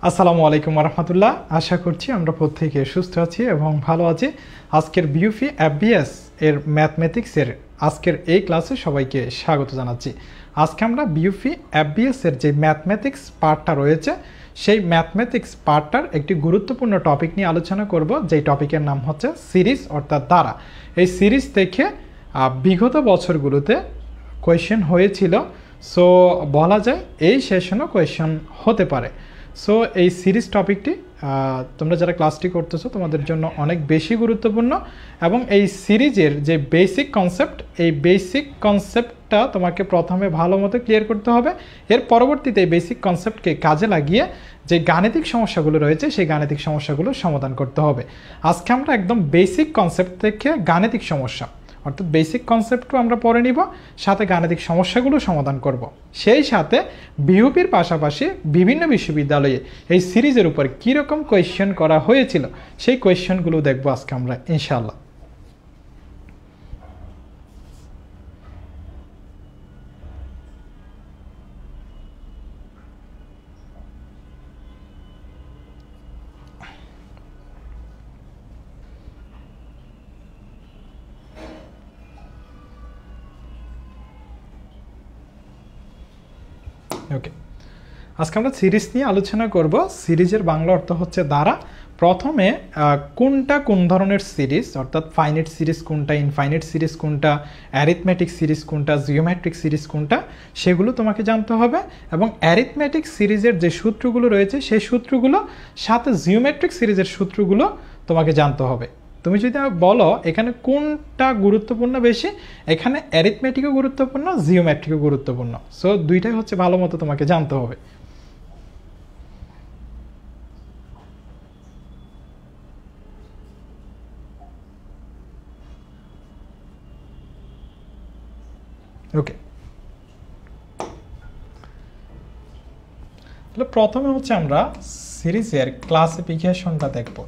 আসসালামু আলাইকুম রহমতুল্লাহ। আশা করছি আমরা প্রত্যেকে সুস্থ আছি এবং ভালো আছি। আজকের বিউপি এফবিএস এর ম্যাথমেটিক্সের আজকের এই ক্লাসে সবাইকে স্বাগত জানাচ্ছি। আজকে আমরা বিউপি এফবিএস এর যে ম্যাথমেটিক্স পার্টটা রয়েছে সেই ম্যাথমেটিক্স পার্টটার একটি গুরুত্বপূর্ণ টপিক নিয়ে আলোচনা করব, যেই টপিকের নাম হচ্ছে সিরিজ অর্থাৎ ধারা। এই সিরিজ থেকে বিগত বছরগুলোতে কোয়েশ্চেন হয়েছিল, সো বলা যায় এই সেশনও কোয়েশ্চেন হতে পারে। সো এই সিরিজ টপিকটি তোমরা যারা ক্লাসটি করতেছো তোমাদের জন্য অনেক বেশি গুরুত্বপূর্ণ এবং এই সিরিজের যে বেসিক কনসেপ্ট, এই বেসিক কনসেপ্টটা তোমাকে প্রথমে ভালো মতো ক্লিয়ার করতে হবে। এর পরবর্তীতে এই বেসিক কনসেপ্টকে কাজে লাগিয়ে যে গাণিতিক সমস্যাগুলো রয়েছে সেই গাণিতিক সমস্যাগুলো সমাধান করতে হবে। আজকে আমরা একদম বেসিক কনসেপ্ট থেকে গাণিতিক সমস্যা অর্থাৎ বেসিক কনসেপ্টও আমরা পড়ে নিব, সাথে গাণিতিক সমস্যাগুলো সমাধান করব। সেই সাথে বিউপির পাশাপাশি বিভিন্ন বিশ্ববিদ্যালয়ে এই সিরিজের উপর কীরকম কোয়েশ্চেন করা হয়েছিল সেই কোয়েশ্চেনগুলো দেখব আজকে আমরা ইনশাআল্লাহ। ওকে, আজকে আমরা সিরিজ নিয়ে আলোচনা করব। সিরিজের বাংলা অর্থ হচ্ছে ধারা। প্রথমে কোনটা কোন ধরনের সিরিজ অর্থাৎ ফাইনাইট সিরিজ কোনটা, ইনফাইনাইট সিরিজ কোনটা, অ্যারিথমেটিক সিরিজ কোনটা, জিওমেট্রিক সিরিজ কোনটা সেগুলো তোমাকে জানতে হবে। এবং অ্যারিথমেটিক সিরিজের যে সূত্রগুলো রয়েছে সেই সূত্রগুলো সাথে জিওমেট্রিক সিরিজের সূত্রগুলো তোমাকে জানতে হবে। তুমি যদি বলো এখানে কোনটা গুরুত্বপূর্ণ বেশি, এখানে অ্যারিথমেটিকও গুরুত্বপূর্ণ, জিওমেট্রিকও গুরুত্বপূর্ণ। সো দুইটাই হচ্ছে ভালো মতো তোমাকে জানতে হবে। ওকে, তাহলে প্রথমে হচ্ছে আমরা সিরিজের ক্লাসিফিকেশনটা দেখব।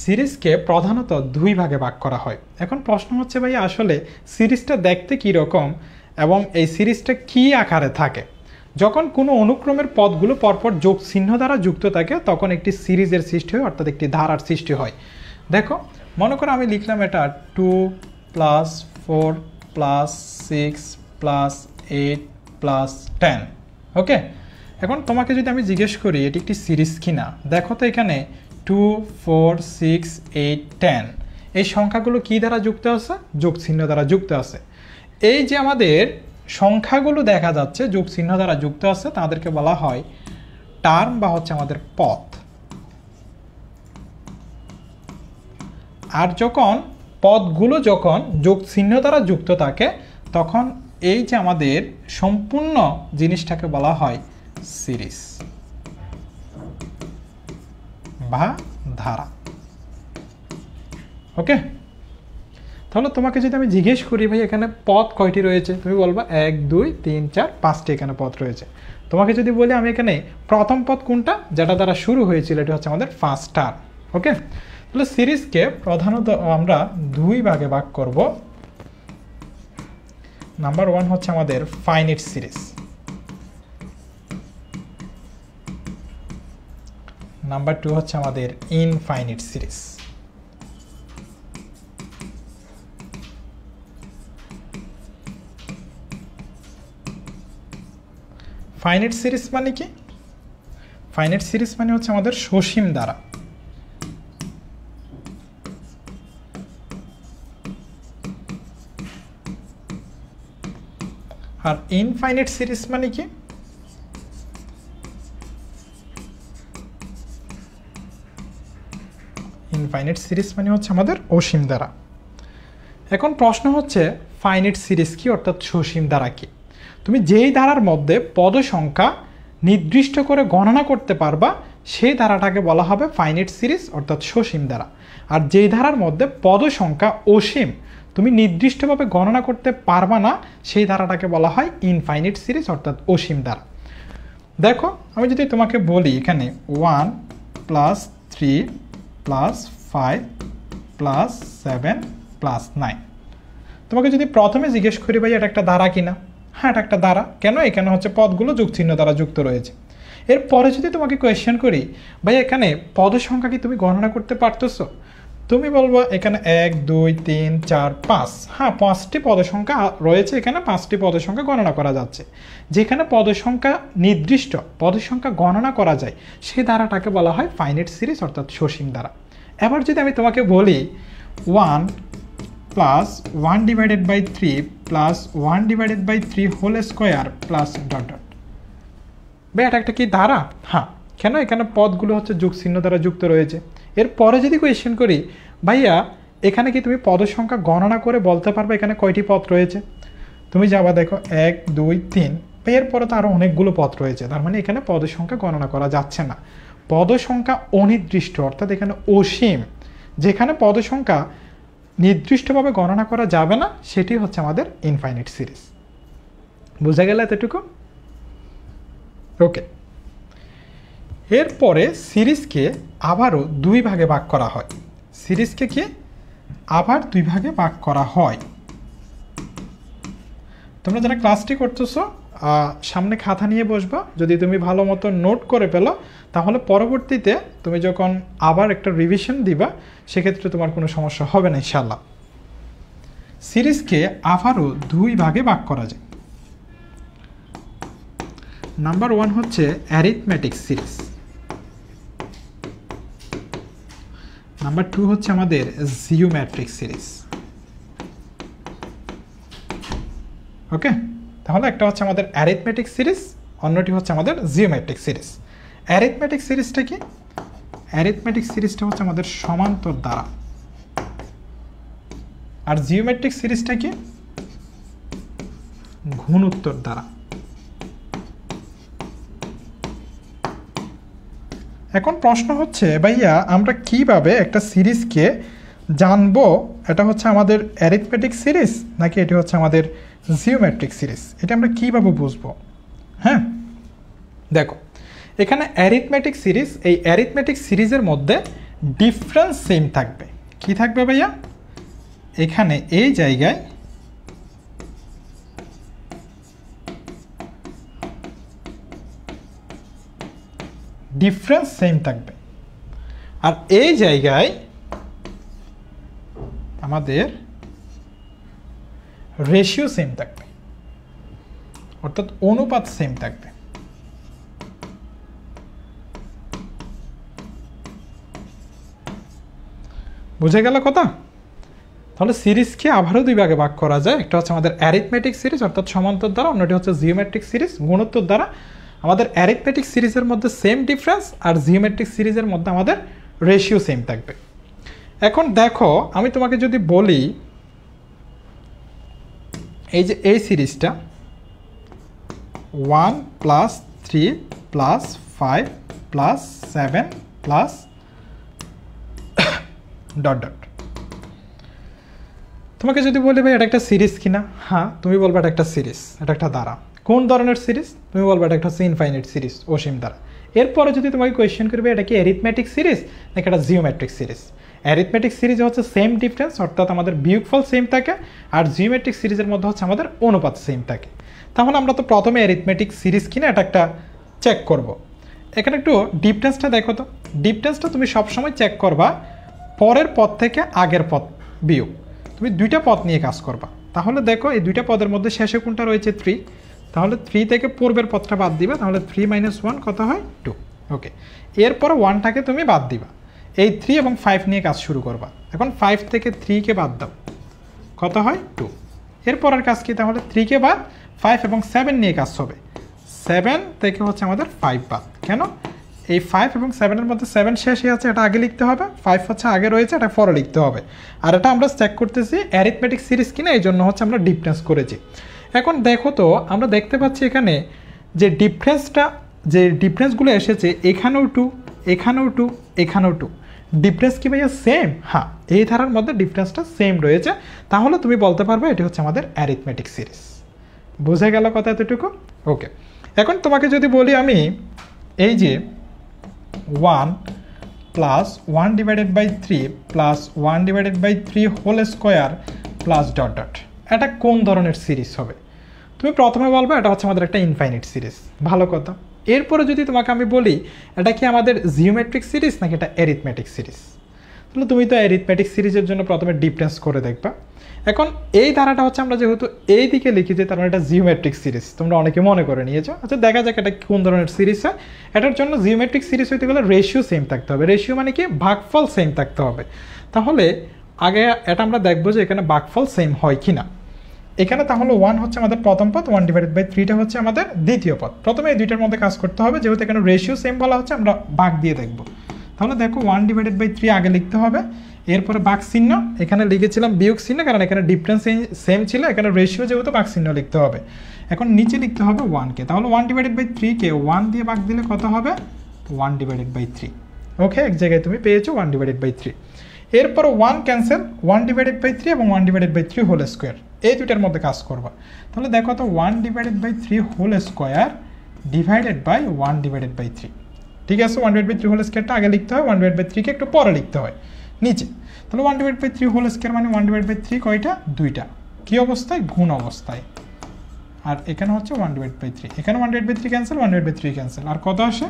সিরিজকে প্রধানত দুই ভাগে ভাগ করা হয়। এখন প্রশ্ন হচ্ছে ভাই আসলে সিরিজটা দেখতে কী রকম এবং এই সিরিজটা কী আকারে থাকে। যখন কোনো অনুক্রমের পদগুলো পরপর যোগ চিহ্ন দ্বারা যুক্ত থাকে তখন একটি সিরিজের সৃষ্টি হয় অর্থাৎ একটি ধারার সৃষ্টি হয়। দেখো, মনে করো আমি লিখলাম এটা 2 + 4 + 6 + 8 + 10। ওকে, এখন তোমাকে যদি আমি জিজ্ঞেস করি এটি একটি সিরিজ কিনা, দেখো তো এখানে 2, 4, 6, 8, 10 এই সংখ্যাগুলো কি দ্বারা যুক্ত আছে? যোগ চিহ্ন দ্বারা যুক্ত আছে। এই যে আমাদের সংখ্যাগুলো দেখা যাচ্ছে যোগ চিহ্ন দ্বারা যুক্ত আছে তাদেরকে বলা হয় টার্ম বা হচ্ছে আমাদের পদ। আর যখন পদগুলো যখন যোগ চিহ্ন দ্বারা যুক্ত থাকে তখন এই যে আমাদের সম্পূর্ণ জিনিসটাকে বলা হয় সিরিজ বা ধারা। ওকে, তাহলে তোমাকে যদি আমি জিজ্ঞেস করি ভাই এখানে পদ কয়টি রয়েছে, তুমি বলবা 1, 2, 3, 4, 5টি এখানে পদ রয়েছে। তোমাকে যদি বলি আমি এখানে প্রথম পদ কোনটা যেটা দ্বারা শুরু হয়েছিল, এটা হচ্ছে আমাদের ফার্স্ট টার্ম। ওকে, তাহলে সিরিজকে প্রধানত আমরা দুই ভাগে ভাগ করব। নাম্বার 1 হচ্ছে আমাদের ফাইনাইট সিরিজ, নাম্বার 2 হচ্ছে আমাদের ইনফাইনাইট সিরিজ। ফাইনাইট সিরিজ মানে কি? ফাইনাইট সিরিজ মানে হচ্ছে আমাদের সসীম ধারা। আর ইনফাইনাইট সিরিজ মানে কি? ইনফাইনাইট সিরিজ মানে হচ্ছে আমাদের অসীম ধারা। এখন প্রশ্ন হচ্ছে ফাইনাইট সিরিজ কি অর্থাৎ সসীম ধারা কি? তুমি যেই ধারার মধ্যে পদ সংখ্যা নির্দিষ্ট করে গণনা করতে পারবা সেই ধারাটাকে বলা হবে ফাইনাইট সিরিজ অর্থাৎ সসীম ধারা। আর যেই ধারার মধ্যে পদ সংখ্যা অসীম, তুমি নির্দিষ্টভাবে গণনা করতে পারবা না, সেই ধারাটাকে বলা হয় ইনফাইনাইট সিরিজ অর্থাৎ অসীম ধারা। দেখো, আমি যদি তোমাকে বলি এখানে 1 + 3 + 5 + 7 + 9, তোমাকে যদি প্রথমে জিজ্ঞেস করি ভাই এটা একটা ধারা কিনা, হ্যাঁ এটা একটা ধারা। কেন? এখানে হচ্ছে পদগুলো যোগ চিহ্ন দ্বারা যুক্ত রয়েছে। এরপরে যদি তোমাকে কোয়েশ্চেন করি ভাই এখানে পদ সংখ্যা কি তুমি গণনা করতে পারতেছো, তুমি বলবো এখানে 1 2 3 4 5, হ্যাঁ 5টি পদ সংখ্যা রয়েছে, এখানে 5টি পদ সংখ্যা গণনা করা যাচ্ছে। যেখানে পদ সংখ্যা নির্দিষ্ট পদ সংখ্যা গণনা করা যায় সেই ধারাটাকে বলা হয় ফাইনাইট সিরিজ অর্থাৎ সসীম ধারা। এবার যদি আমি তোমাকে বলি 1 plus 1 divided by 3 plus 1 divided by 3 whole square plus dot dot, ভাই এটা একটা কি ধারা? হ্যাঁ, কেন? এখানে পদগুলো হচ্ছে যোগ চিহ্ন দ্বারা যুক্ত রয়েছে। এরপরে যদি কোয়েশ্চেন করি ভাইয়া এখানে কি তুমি পদ সংখ্যা গণনা করে বলতে পারবে এখানে কয়টি পদ রয়েছে, তুমি যাবা দেখো 1 2 3, ভাই এরপরে তো আরও অনেকগুলো পদ রয়েছে, তার মানে এখানে পদ সংখ্যা গণনা করা যাচ্ছে না। পদ সংখ্যা অনির্দিষ্ট অর্থাৎ এখানে অসীম, যেখানে পদ সংখ্যা নির্দিষ্টভাবে গণনা করা যাবে না সেটি হচ্ছে আমাদের ইনফাইনাইট সিরিজ। বোঝা গেল এতটুকু? ওকে, এরপরে সিরিজকে আবারও দুই ভাগে ভাগ করা হয়। সিরিজকে কি আবার দুই ভাগে ভাগ করা হয়। তোমরা যারা ক্লাসটি করতেছো সামনে খাতা নিয়ে বসবা, যদি তুমি ভালো মতো নোট করে পেলো তাহলে পরবর্তীতে তুমি যখন আবার একটা রিভিশন দিবা সেক্ষেত্রে তোমার কোনো সমস্যা হবে না ইনশাআল্লাহ। সিরিজকে আবারও দুই ভাগে ভাগ করা যায়। নাম্বার 1 হচ্ছে অ্যারিথমেটিক সিরিজ, নাম্বার 2 হচ্ছে আমাদের জিওমেট্রিক সিরিজ। ওকে, তাহলে একটা হচ্ছে আমাদের অ্যারিথমেটিক সিরিজ, অন্যটি হচ্ছে আমাদের জিওমেট্রিক সিরিজ। অ্যারিথমেটিক সিরিজটা কি? অ্যারিথমেটিক সিরিজটা হচ্ছে আমাদের সমান্তর দ্বারা, আর জিওমেট্রিক সিরিজটা কি? ঘূর্ণোত্তর দ্বারা। এখন প্রশ্ন হচ্ছে ভাইয়া আমরা কিভাবে একটা সিরিজকে জানবো এটা হচ্ছে আমাদের অ্যারিথমেটিক সিরিজ নাকি এটি হচ্ছে আমাদের জিওমেট্রিক সিরিজ, এটা আমরা কিভাবে বুঝবো? হ্যাঁ দেখো, এখানে অ্যারিথমেটিক সিরিজ, এই অ্যারিথমেটিক সিরিজের মধ্যে ডিফারেন্স সেম থাকবে। কি থাকবে ভাইয়া? এখানে এই জায়গায় ডিফারেন্স সেম থাকবে, আর এই জায়গায় আমাদের রেশিও সেম থাকবে, অর্থাৎ অনুপাত সেম থাকবে। বুঝে গেল কথা? তাহলে সিরিজকে আবারও দুই ভাগে ভাগ করা যায়, একটা হচ্ছে আমাদের অ্যারিথমেটিক সিরিজ অর্থাৎ সমান্তর দ্বারা, অন্যটি হচ্ছে জিওমেট্রিক সিরিজ গুণোত্তর দ্বারা। আমাদের অ্যারিথমেটিক সিরিজের মধ্যে সেম ডিফারেন্স আর জিওমেট্রিক সিরিজের মধ্যে আমাদের রেশিও সেম থাকবে। এখন দেখো আমি তোমাকে যদি বলি এই যে এই সিরিজটা 1 plus 3 plus 5 plus 7 plus dot dot, তোমাকে যদি বলি ভাই এটা একটা সিরিজ কিনা, হ্যাঁ তুমি বলবে এটা একটা সিরিজ, এটা একটা ধারা। কোন ধরনের সিরিজ? তুমি বলবে এটা একটা হচ্ছে ইনফাইনাইট সিরিজ, অসীম ধারা। এরপরে যদি তোমাকে কোয়েশ্চেন করবে এটা কি অ্যারিথমেটিক সিরিজ নাকি এটা জিওমেট্রিক সিরিজ, অ্যারিথমেটিক সিরিজ হচ্ছে সেম ডিফারেন্স অর্থাৎ আমাদের বিয়োগফল সেম থাকে, আর জিওমেট্রিক সিরিজের মধ্যে হচ্ছে আমাদের অনুপাত সেম থাকে। তাহলে আমরা তো প্রথমে অ্যারিথমেটিক সিরিজ কিনা এটা একটা চেক করব। এখানে একটু ডিফারেন্সটা দেখো তো, ডিফারেন্সটা তুমি সবসময় চেক করবা পরের পদ থেকে আগের পদ বিয়োগ, তুমি দুইটা পদ নিয়ে কাজ করবা। তাহলে দেখো এই দুইটা পদের মধ্যে শেষে কোনটা রয়েছে 3, তাহলে 3 থেকে পূর্বের পদটা বাদ দিবা, তাহলে 3 - 1 কত হয় 2। ওকে, এরপর 1টাকে তুমি বাদ দিবা, এই 3 এবং 5 নিয়ে কাজ শুরু করবা। এখন 5 থেকে 3কে বাদ দাও, কত হয় 2। এরপরের কাজ কি? তাহলে 3কে বাদ, 5 এবং 7 নিয়ে কাজ হবে, 7 থেকে হচ্ছে আমাদের 5 বাদ। কেন? এই 5 এবং 7-এর মধ্যে 7 শেষে আছে, এটা আগে লিখতে হবে, 5 হচ্ছে আগে রয়েছে, এটা পরে লিখতে হবে। আর এটা আমরা চেক করতেছি অ্যারিথমেটিক সিরিজ কিনা, এই জন্য হচ্ছে আমরা ডিফারেন্স করেছি। এখন দেখো তো আমরা দেখতে পাচ্ছি এখানে যে ডিফারেন্সগুলো এসেছে এখানেও 2, এখানেও 2, এখানেও 2, ডিফারেন্স কি ভাইয়া সেম? হ্যাঁ, এই ধারার মধ্যে ডিফারেন্সটা সেম রয়েছে, তাহলে তুমি বলতে পারবে এটি হচ্ছে আমাদের অ্যারিথমেটিক সিরিজ। বুঝে গেল কথা এতটুকু? ওকে, এখন তোমাকে যদি বলি আমি এই যে 1 plus 1 divided by 3 plus 1 divided by 3 whole square plus dot dot, এটা কোন ধরনের সিরিজ হবে? তুমি প্রথমে বলবে এটা হচ্ছে আমাদের একটা ইনফাইনাইট সিরিজ। ভালো কথা, এরপরে যদি তোমাকে আমি বলি এটা কি আমাদের জিওমেট্রিক সিরিজ নাকি এটা অ্যারিথমেটিক সিরিজ, তাহলে তুমি তো অ্যারিথমেটিক সিরিজের জন্য প্রথমে ডিফারেন্স করে দেখবা। এখন এই ধারাটা হচ্ছে আমরা যেহেতু এই দিকে লিখেছি তার মানে এটা জিওমেট্রিক সিরিজ, তোমরা অনেকে মনে করে নিয়েছো। আচ্ছা দেখা যাক এটা কোন ধরনের সিরিজ হয়। এটার জন্য জিওমেট্রিক সিরিজ হইতে গেলে রেশিও সেম থাকতে হবে। রেশিও মানে কি, ভাগফল সেম থাকতে হবে। তাহলে আগে এটা আমরা দেখবো যে এখানে ভাগফল সেম হয় কি না। এখানে তাহলে 1 হচ্ছে আমাদের প্রথম পদ, 1/3টা হচ্ছে আমাদের দ্বিতীয় পদ। প্রথমে এই দুইটার মধ্যে কাজ করতে হবে, যেহেতু এখানে রেশিও সেম বলা হচ্ছে আমরা ভাগ দিয়ে দেখব। তাহলে দেখো 1/3 আগে লিখতে হবে, এরপরে ভাগ চিহ্ন, এখানে লিখেছিলাম বিয়োগ চিহ্ন কারণ এখানে ডিফারেন্স সেম ছিল, এখানে রেশিও যেহেতু ভাগ চিহ্ন লিখতে হবে। এখন নিচে লিখতে হবে 1কে, তাহলে 1/3কে 1 দিয়ে ভাগ দিলে কত হবে 1/3। ওকে, এক জায়গায় তুমি পেয়েছো 1/3। এরপর 1 ক্যান্সেল, 1/3 এবং 1/3 হোল স্কোয়ার, এই দুইটার মধ্যে কাজ করবা। তাহলে দেখো তো 1/3 হোল স্কোয়ার ডিভাইডেড বাই 1/3। ঠিক আছে, 1/3 হোল স্কোয়ারটা আগে লিখতে হয়, 1/3কে একটু পরে লিখতে হয় নিচে। তাহলে 1/3 হোল স্কোয়ার মানে 1/3 কয়টা, দুইটা। কি অবস্থায়, গুণ অবস্থায়। আর এখানে হচ্ছে 1/3, এখানে 1/3 ক্যান্সেল, 1/3 ক্যান্সেল, আর কত আসে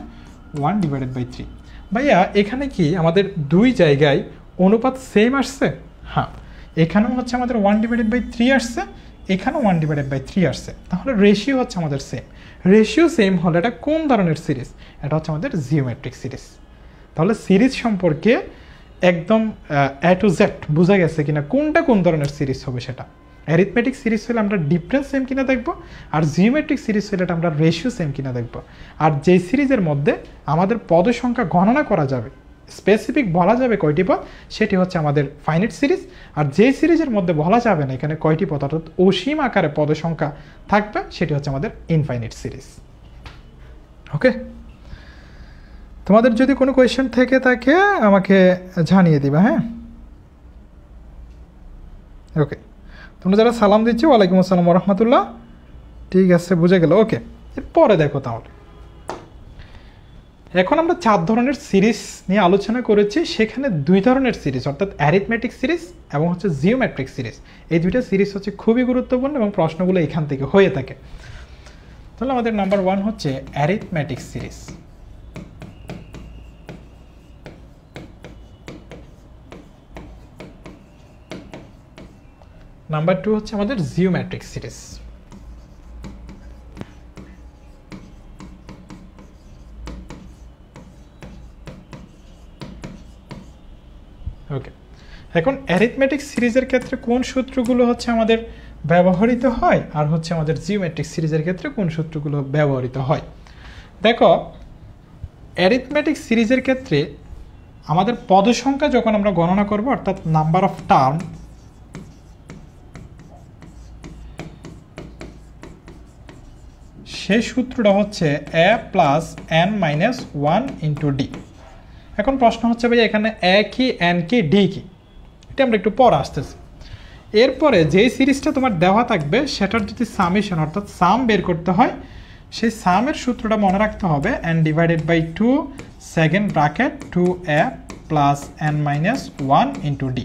1/3। ভাইয়া এখানে কি আমাদের দুই জায়গায় অনুপাত সেম আসছে? হ্যাঁ, এখানেও হচ্ছে আমাদের 1/3 আসছে, এখানেও 1/3 আসছে, তাহলে রেশিও হচ্ছে আমাদের সেম। রেশিও সেম হলে এটা কোন ধরনের সিরিজ, এটা হচ্ছে আমাদের জিওমেট্রিক সিরিজ। তাহলে সিরিজ সম্পর্কে একদম এ টু জেড বোঝা গেছে কিনা কোনটা কোন ধরনের সিরিজ হবে সেটা। অ্যারিথমেটিক সিরিজ হলে আমরা ডিফারেন্স সেম কিনা দেখব, আর জিওমেট্রিক সিরিজ হলে আমরা রেশিও সেম কিনা দেখব। আর যে সিরিজের মধ্যে আমাদের পদ সংখ্যা গণনা করা যাবে, স্পেসিফিক বলা যাবে কয়টি পদ, সেটি হচ্ছে আমাদের ফাইনাইট সিরিজ। আর যে সিরিজের মধ্যে বলা যাবে না এখানে কয়টি পদ, অর্থাৎ অসীম আকারে পদ সংখ্যা থাকবে, সেটি হচ্ছে আমাদের ইনফাইনাইট সিরিজ। ওকে, তোমাদের যদি কোনো কোয়েশ্চেন থেকে থাকে আমাকে জানিয়ে দিবা। হ্যাঁ, ওকে, তোমরা যারা সালাম দিচ্ছ ওয়ালাইকুম আসসালাম রহমতুল্লাহ, ঠিক আছে, বুঝে গেল। ওকে, এরপরে দেখো তাহলে এখন আমরা 4 ধরনের সিরিজ নিয়ে আলোচনা করেছি, সেখানে 2 ধরনের সিরিজ অর্থাৎ অ্যারিথমেটিক সিরিজ এবং হচ্ছে জিওমেট্রিক সিরিজ। এই দুইটা সিরিজ হচ্ছে খুবই গুরুত্বপূর্ণ এবং প্রশ্নগুলো এখান থেকে হয়ে থাকে। তাহলে আমাদের নাম্বার 1 হচ্ছে অ্যারিথমেটিক সিরিজ। নাম্বার 2 হচ্ছে আমাদের জিওমেট্রিক সিরিজ। ওকে, এখন অ্যারিথমেটিক সিরিজের ক্ষেত্রে কোন সূত্রগুলো হচ্ছে আমাদের ব্যবহৃত হয়, আর হচ্ছে আমাদের জিওমেট্রিক সিরিজের ক্ষেত্রে কোন সূত্রগুলো ব্যবহৃত হয়। দেখো, অ্যারিথমেটিক সিরিজের ক্ষেত্রে আমাদের পদ সংখ্যা যখন আমরা গণনা করব, অর্থাৎ নাম্বার অফ টার্ম, সেই সূত্রটা হচ্ছে a plus n minus 1 into D. এখন প্রশ্ন হচ্ছে ভাই এখানে a কি, n কি, d কি, এটা আমরা একটু পরে আসতেছি। এরপরে যেই সিরিজটা তোমার দেওয়া থাকবে সেটার যদি সামেশন অর্থাৎ সাম বের করতে হয়, সেই সামের সূত্রটা মনে রাখতে হবে n divided by 2 second bracket 2a plus n minus 1 into D.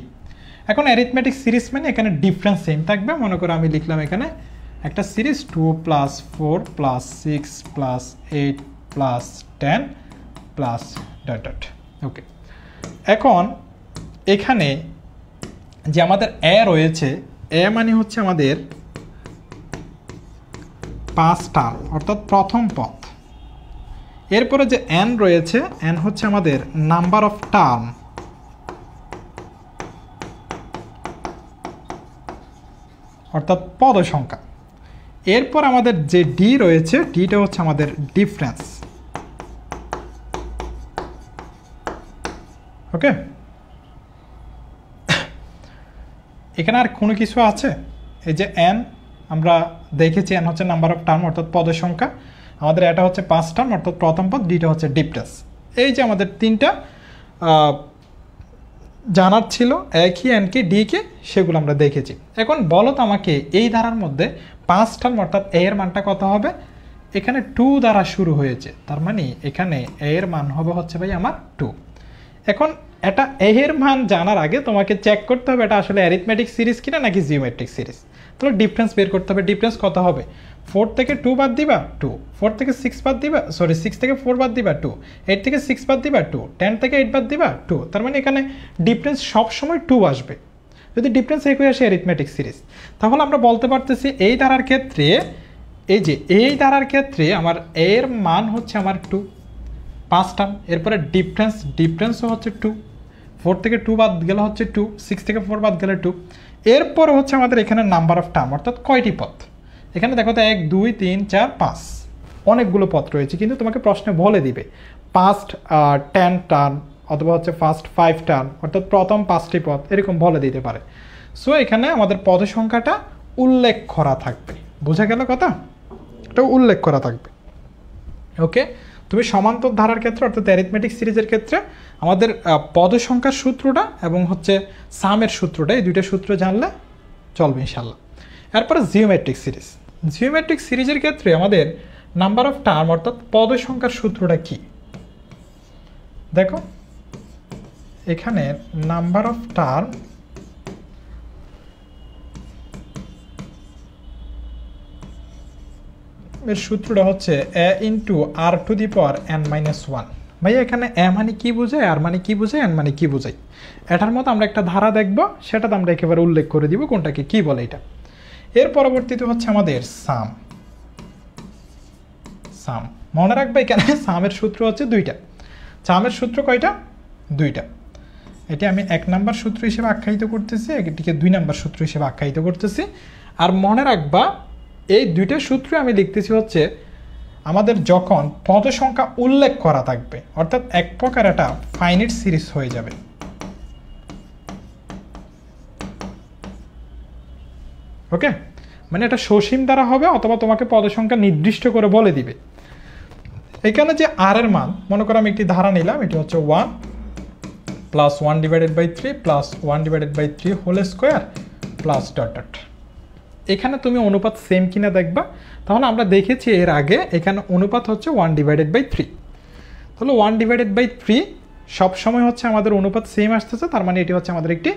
এখন অ্যারিথমেটিক সিরিজ মানে এখানে ডিফারেন্স সেম থাকবে। মনে করো আমি লিখলাম এখানে একটা series 2 plus 4 plus 6 plus 8 plus 10 plus dot dot. Okay, এখন এখানে যে আমাদের এ রয়েছে, এ মানে হচ্ছে আমাদের 5 টার্ম অর্থাৎ প্রথম পদ। এরপরে যে এন রয়েছে, এন হচ্ছে আমাদের নাম্বার অফ টার্ম অর্থাৎ পদ সংখ্যা। এরপর আমাদের যে ডি রয়েছে, ডিটা হচ্ছে আমাদের ডিফারেন্স। ওকে, এখানে আর কোনো কিছু আছে? এই যে এন আমরা দেখেছি, এন হচ্ছে নাম্বার অফ টার্ম অর্থাৎ পদের সংখ্যা, আমাদের এটা হচ্ছে 5 টার্ম অর্থাৎ প্রথম পদ, ডিটা হচ্ছে ডিফারেন্স। এই যে আমাদের 3টা জানার ছিল, এ কি, এন কি, ডি কি, সেগুলো আমরা দেখেছি। এখন বলো তো আমাকে এই ধারার মধ্যে 5 টার্ম অর্থাৎ এ এর মানটা কত হবে? এখানে 2 দ্বারা শুরু হয়েছে, তার মানে এখানে এ এর মান হবে হচ্ছে ভাই আমার 2। এখন এটা এ এর মান জানার আগে তোমাকে চেক করতে হবে এটা আসলে অ্যারিথমেটিক সিরিজ কিনা নাকি জিওমেট্রিক সিরিজ। তাহলে ডিফারেন্স বের করতে হবে। ডিফারেন্স কত হবে? 4 থেকে 2 বাদ দিবা 2, 4 থেকে 6 বাদ দিবা, সরি 6 থেকে 4 বাদ দিবা 2, 8 থেকে 6 বাদ দিবা 2, 10 থেকে 8 বাদ দিবা 2। তার মানে এখানে ডিফারেন্স সবসময় 2 আসবে। যদি ডিফারেন্স একই আসে অ্যারিথমেটিক সিরিজ, তাহলে আমরা বলতে পারতেছি এই ধারার ক্ষেত্রে, এই যে এই ধারার ক্ষেত্রে আমার এর মান হচ্ছে আমার 2, 5 টার্ম। এরপরে ডিফারেন্সও হচ্ছে 2, 4 থেকে 2 বাদ গেলে হচ্ছে 2, 6 থেকে 4 বাদ গেলে 2। এরপরে হচ্ছে আমাদের এখানে নাম্বার অফ টার্ম, অর্থাৎ কয়টি পথ। এখানে দেখো তো 1 2 3 4 5 অনেকগুলো পথ রয়েছে, কিন্তু তোমাকে প্রশ্নে বলে দিবে ফার্স্ট 10 টার্ম অথবা হচ্ছে ফার্স্ট 5 টার্ম, অর্থাৎ প্রথম 5টি পথ এরকম বলে দিতে পারে। সো এখানে আমাদের পদ সংখ্যাটা উল্লেখ করা থাকবে। বোঝা গেল কথা? এটা উল্লেখ করা থাকবে। ওকে, তুমি সমান্তর ধারার ক্ষেত্রে অর্থাৎ অ্যারিথমেটিক সিরিজের ক্ষেত্রে আমাদের পদ সংখ্যার সূত্রটা এবং হচ্ছে সামের সূত্রটা, এই দুইটা সূত্র জানলে চলবে ইনশাল্লাহ। এরপরে জিওমেট্রিক সিরিজ। জিওমেট্রিক সিরিজের ক্ষেত্রে আমাদের নাম্বার অফ টার্ম অর্থাৎ পদ সংখ্যার সূত্রটা কি? দেখো এখানে নাম্বার অফ টার্ম এর সূত্রটা হচ্ছে a into r to the power n-1। ভাইয়া এখানে a মানে কি বোঝায়, r মানে কি বোঝায়, n মানে কি বোঝায়? এটার মতো আমরা একটা ধারা দেখব, সেটাতে আমরা একেবারে উল্লেখ করে দিব কোনটাকে কি বলে এটা। এর পরবর্তীতে হচ্ছে আমাদের সাম। মনে রাখবে এখানে সামের সূত্র হচ্ছে দুইটা। সামের সূত্র কয়টা? দুইটা। এটি আমি 1 নাম্বার সূত্র হিসেবে আখ্যায়িত করতেছি, এটিকে 2 নাম্বার সূত্র হিসেবে আখ্যায়িত করতেছি। আর মনে রাখবা এই দুইটা সূত্র আমি লিখতেছি হচ্ছে আমাদের যখন পদ সংখ্যা উল্লেখ করা থাকবে, অর্থাৎ এক প্রকার এটা ফাইনাইট সিরিজ হয়ে যাবে। ওকে, মানে এটা সসীম দ্বারা হবে অথবা তোমাকে পদ সংখ্যা নির্দিষ্ট করে বলে দিবে। এখানে যে আর এর মান, মনে করো আমি একটি ধারা নিলাম, এটি হচ্ছে 1 plus 1/3 plus 1/3 whole square plus dot dot. এখানে তুমি অনুপাত সেম কিনা দেখবা। তাহলে আমরা দেখেছি এর আগে এখানে অনুপাত হচ্ছে 1/3। তাহলে 1/3 সবসময় হচ্ছে আমাদের অনুপাত সেম আসতেছে, তার মানে এটি হচ্ছে আমাদের একটি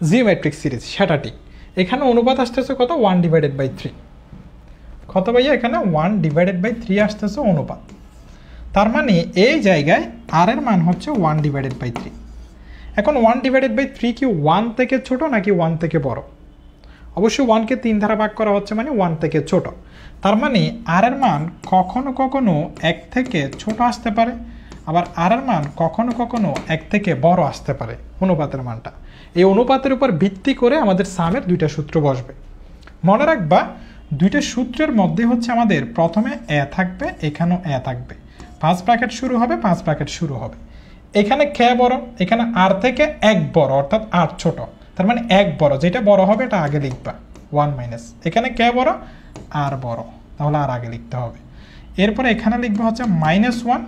জিওমেট্রিক সিরিজ। সেটা ঠিক। এখানে অনুপাত আসতেছে কত? 1/3। কত ভাইয়া? এখানে 1/3 আসতেছে অনুপাত। তার মানে এই জায়গায় আর এর মান হচ্ছে 1/3। এখন 1/3 কি 1 থেকে ছোট নাকি 1 থেকে বড়? অবশ্যই 1কে 3 দ্বারা ভাগ করা হচ্ছে, মানে 1 থেকে ছোট। তার মানে আর এর মান কখনো কখনো 1 থেকে ছোট আসতে পারে, আবার আর এর মান কখনো কখনো 1 থেকে বড় আসতে পারে অনুপাতের মানটা। এই অনুপাতের উপর ভিত্তি করে আমাদের সামের দুইটা সূত্র বসবে। মনে রাখবা দুইটা সূত্রের মধ্যে হচ্ছে আমাদের প্রথমে এ থাকবে, এখানেও এ থাকবে, 5 ব্র্যাকেট শুরু হবে, 5 ব্র্যাকেট শুরু হবে। এখানে কে বড়? এখানে আর থেকে 1 বড়, অর্থাৎ আর ছোট। তার মানে 1 বড়, যেটা বড় হবে এটা আগে লিখবা 1 মাইনাস। এখানে কে বড়? আর বড়, তাহলে আর আগে লিখতে হবে। এরপরে এখানে লিখবা হচ্ছে -1,